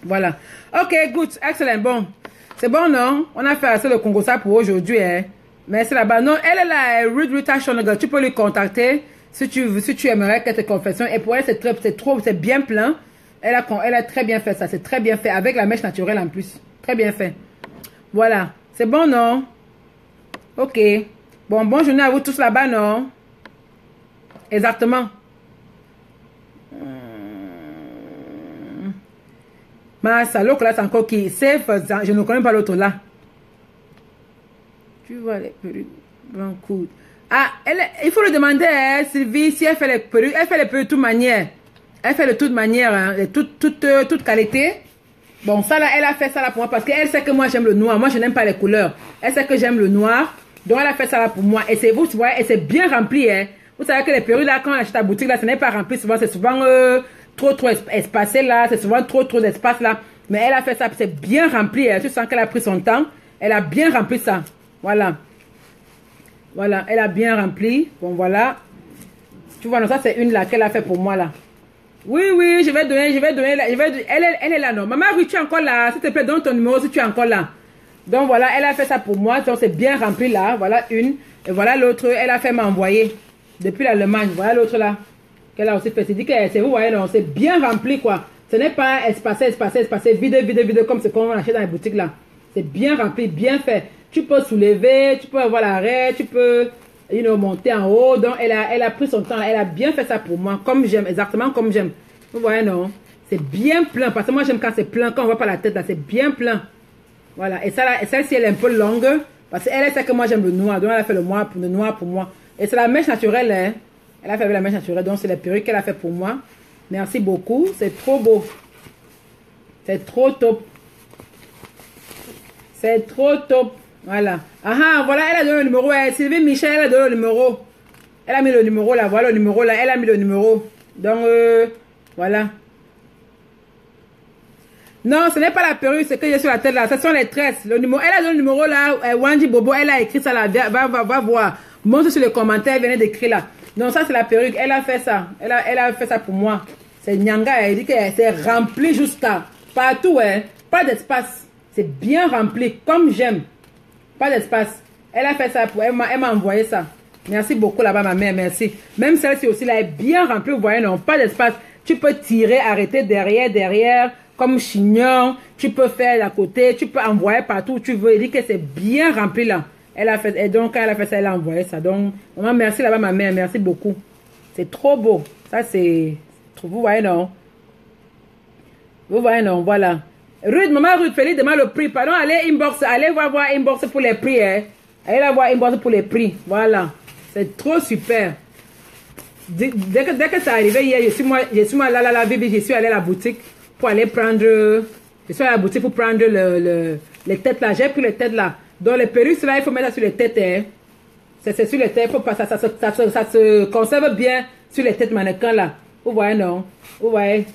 Voilà. Ok, good. Excellent. Bon. C'est bon, non? On a fait assez de Congo ça pour aujourd'hui. Hein? Merci là-bas. Non, elle est là. Ruth Rita Shonaga. Tu peux lui contacter si tu aimerais qu'elle te confessionne. Et pour elle, c'est bien plein. Elle a très bien fait ça. C'est très bien fait. Avec la mèche naturelle en plus. Très bien fait. Voilà. C'est bon, non? Ok. Bon, bonne journée à vous tous là-bas, non? Exactement. Massa, l'autre là, c'est encore qui? Safe, je ne connais pas l'autre là. Tu vois les perruques. Bon, cool. Ah, il faut le demander à Sylvie si elle fait les perruques. Elle fait les perruques de toute manière. Elle fait de toute manière, hein, de toute qualité. Bon, ça là, elle a fait ça là pour moi parce qu'elle sait que moi j'aime le noir. Moi je n'aime pas les couleurs. Elle sait que j'aime le noir. Donc elle a fait ça là pour moi. Et c'est, vous voyez, et c'est bien rempli. Hein. Vous savez que les perruques là, quand on achète à la boutique là, ce n'est pas rempli souvent. C'est souvent trop espacé là. C'est souvent trop d'espace là. Mais elle a fait ça, c'est bien rempli. Hein. Tu sens qu'elle a pris son temps. Elle a bien rempli ça. Voilà. Voilà, elle a bien rempli. Bon, voilà. Tu vois, non, ça c'est une là qu'elle a fait pour moi là. Oui, je vais donner, elle est là, non. Maman, oui, tu es encore là. S'il te plaît, donne ton numéro si tu es encore là. Donc voilà, elle a fait ça pour moi. Donc c'est bien rempli là. Voilà une. Et voilà l'autre, elle a fait m'envoyer. Depuis l'Allemagne. Voilà l'autre là. Qu'elle a aussi fait. C'est dit que c'est, vous voyez, non, c'est bien rempli quoi. Ce n'est pas espacé, vide, comme ce qu'on achète dans les boutiques là. C'est bien rempli, bien fait. Tu peux soulever, tu peux avoir l'arrêt, tu peux monter en haut. Donc elle a pris son temps, elle a bien fait ça pour moi, comme j'aime, exactement comme j'aime. Vous voyez, non? C'est bien plein, parce que moi j'aime quand c'est plein, quand on voit pas la tête là, c'est bien plein. Voilà, et celle-ci elle est un peu longue, parce qu'elle sait que moi j'aime le noir, donc elle a fait le noir pour moi. Et c'est la mèche naturelle, hein? Elle a fait avec la mèche naturelle, donc c'est la perruque qu'elle a fait pour moi. Merci beaucoup, c'est trop beau. C'est trop top. C'est trop top. Voilà. Ah, voilà, elle a donné le numéro. Sylvie Michel, elle a donné le numéro. Elle a mis le numéro là. Voilà le numéro là. Elle a mis le numéro. Donc, voilà. Non, ce n'est pas la perruque, c'est que j'ai sur la tête là. Ce sont les tresses. Le numéro. Elle a donné le numéro là. Wanji Bobo, elle a écrit ça là. Va voir. Montre sur les commentaires. Elle venait d'écrire là. Non, ça c'est la perruque. Elle a fait ça. Elle a fait ça pour moi. C'est Nyanga. Elle dit que c'est rempli jusqu'à partout. Hein. Pas d'espace. C'est bien rempli. Comme j'aime. Pas d'espace. Elle a fait ça pour elle m'a envoyé ça. Merci beaucoup là-bas, ma mère, merci. Même celle-ci aussi, là, est bien remplie, vous voyez, non, pas d'espace. Tu peux tirer, arrêter derrière, comme chignon. Tu peux faire à côté, tu peux envoyer partout où tu veux. Il dit que c'est bien rempli là. Elle a fait, et donc quand elle a fait ça, elle a envoyé ça. Donc, maman, merci là-bas, ma mère, merci beaucoup. C'est trop beau. Ça, c'est, vous voyez, non? Vous voyez, non, voilà. Ruth, maman Ruth, Félix demande le prix. Pardon, allez inbox, allez voir inbox pour les prix, hein. Allez la voir inbox pour les prix. Voilà. C'est trop super. Dès que ça arrivé hier, je suis moi là, bébé, je suis allé à la boutique pour aller prendre, je suis allé à la boutique pour prendre les têtes là. J'ai pris les têtes là. Donc les perruques là, il faut mettre ça sur les têtes, hein. C'est sur les têtes, faut pas, ça se conserve bien sur les têtes mannequins là. Vous voyez, non? Vous voyez?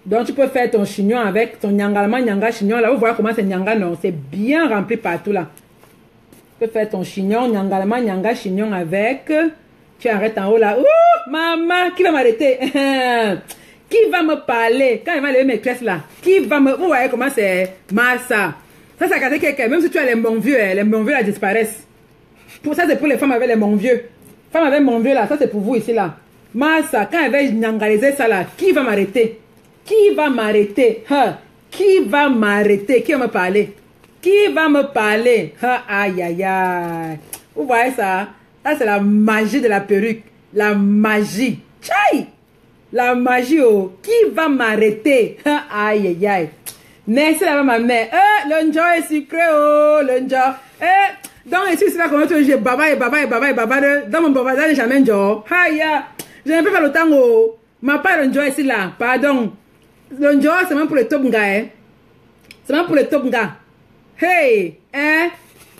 Donc tu peux faire ton chignon avec ton nyanga chignon là. Vous voyez comment c'est nyanga, non? C'est bien rempli partout là. Tu peux faire ton chignon, nyanga chignon avec. Tu arrêtes en haut là. Ouh, maman, qui va m'arrêter? Qui va me parler? Quand il va lever mes classes là, qui va me... Vous voyez comment c'est massa. Ça, c'est quand quelqu'un, même si tu as les bons vieux là disparaissent. Pour ça, c'est pour les femmes avec les bons vieux. Femmes avec mon vieux là, ça c'est pour vous ici là. Massa, quand elle va nyangaliser ça là, qui va m'arrêter? Qui va m'arrêter? Qui va m'arrêter? Qui va me parler? Qui va me parler? Aïe, aïe, aïe. Vous voyez ça? Ça, c'est la magie de la perruque. La magie. Tchaï! La magie, oh. Qui va m'arrêter? Aïe, aïe, aïe. Merci, là, ma mère. Le njo est sucré, oh. Le njo. Donc, ici, c'est là comment j'ai baba. Dans mon baba, ça n'est jamais njo. Aïe, je n'ai pas fait le temps, oh. Ma part, le njo est ici, là. Pardon. Le njo, c'est même pour les top gars, hein. C'est même pour les top gars. Hey, hein?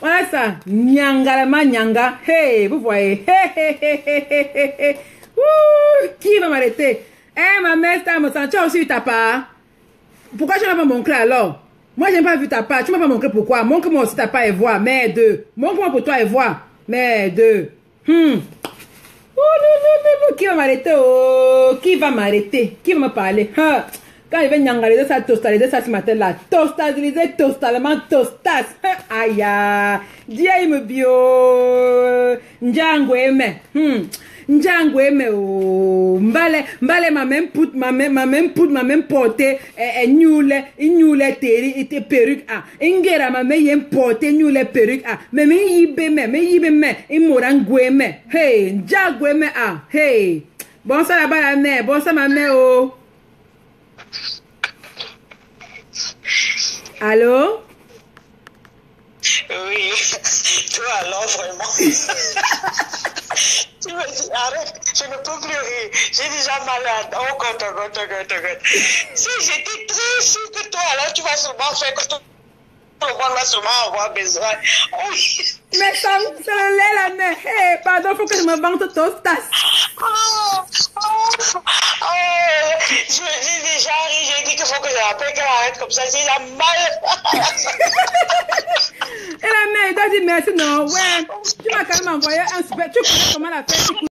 Voilà ça. Nyanga. Hey, vous voyez. Hey. Qui va m'arrêter? Ma mère, ça me sent. Tu as aussi eu ta part. Pourquoi tu n'as pas montré alors? Moi, je n'ai pas vu ta part. Tu ne m'as pas montré pourquoi? Montre-moi aussi ta part et voir. Merde. Montre-moi pour toi et voir. Merde. Qui va m'arrêter? Oh, qui va m'arrêter? Qui va me parler? Quand il va nyangaliser ça, tostaliser ça ce matin là. Tostaliser, tostalement, tostas. Aïe, dia il me bio. Njangweme. Njangweme, oh. Mbale, ma même portée. Nyoule, teri, ite perruque, Ingera, ma même portée, nyoule perruque, Mais yibeme, imorangweme. Hey, njangweme, Hey. Bon, ça là-bas, la mère. Bon, ça, ma mère, oh. Allô? Oui, toi alors vraiment. Tu me dis, arrête, je ne peux plus rire. J'ai déjà malade. Oh God. Si j'étais très sûre que toi alors tu vas seulement faire que tout le monde va seulement avoir besoin. Oui. Mais ça le lait la mère. Hey, pardon, faut que je me vante tostas. J'ai déjà ri, j'ai dit qu'il faut que je rappelle qu'elle arrête comme ça, j'ai la mal. Et la mère, elle doit dire merci, non, ouais. Tu m'as quand même envoyé un super. Tu connais comment la faire?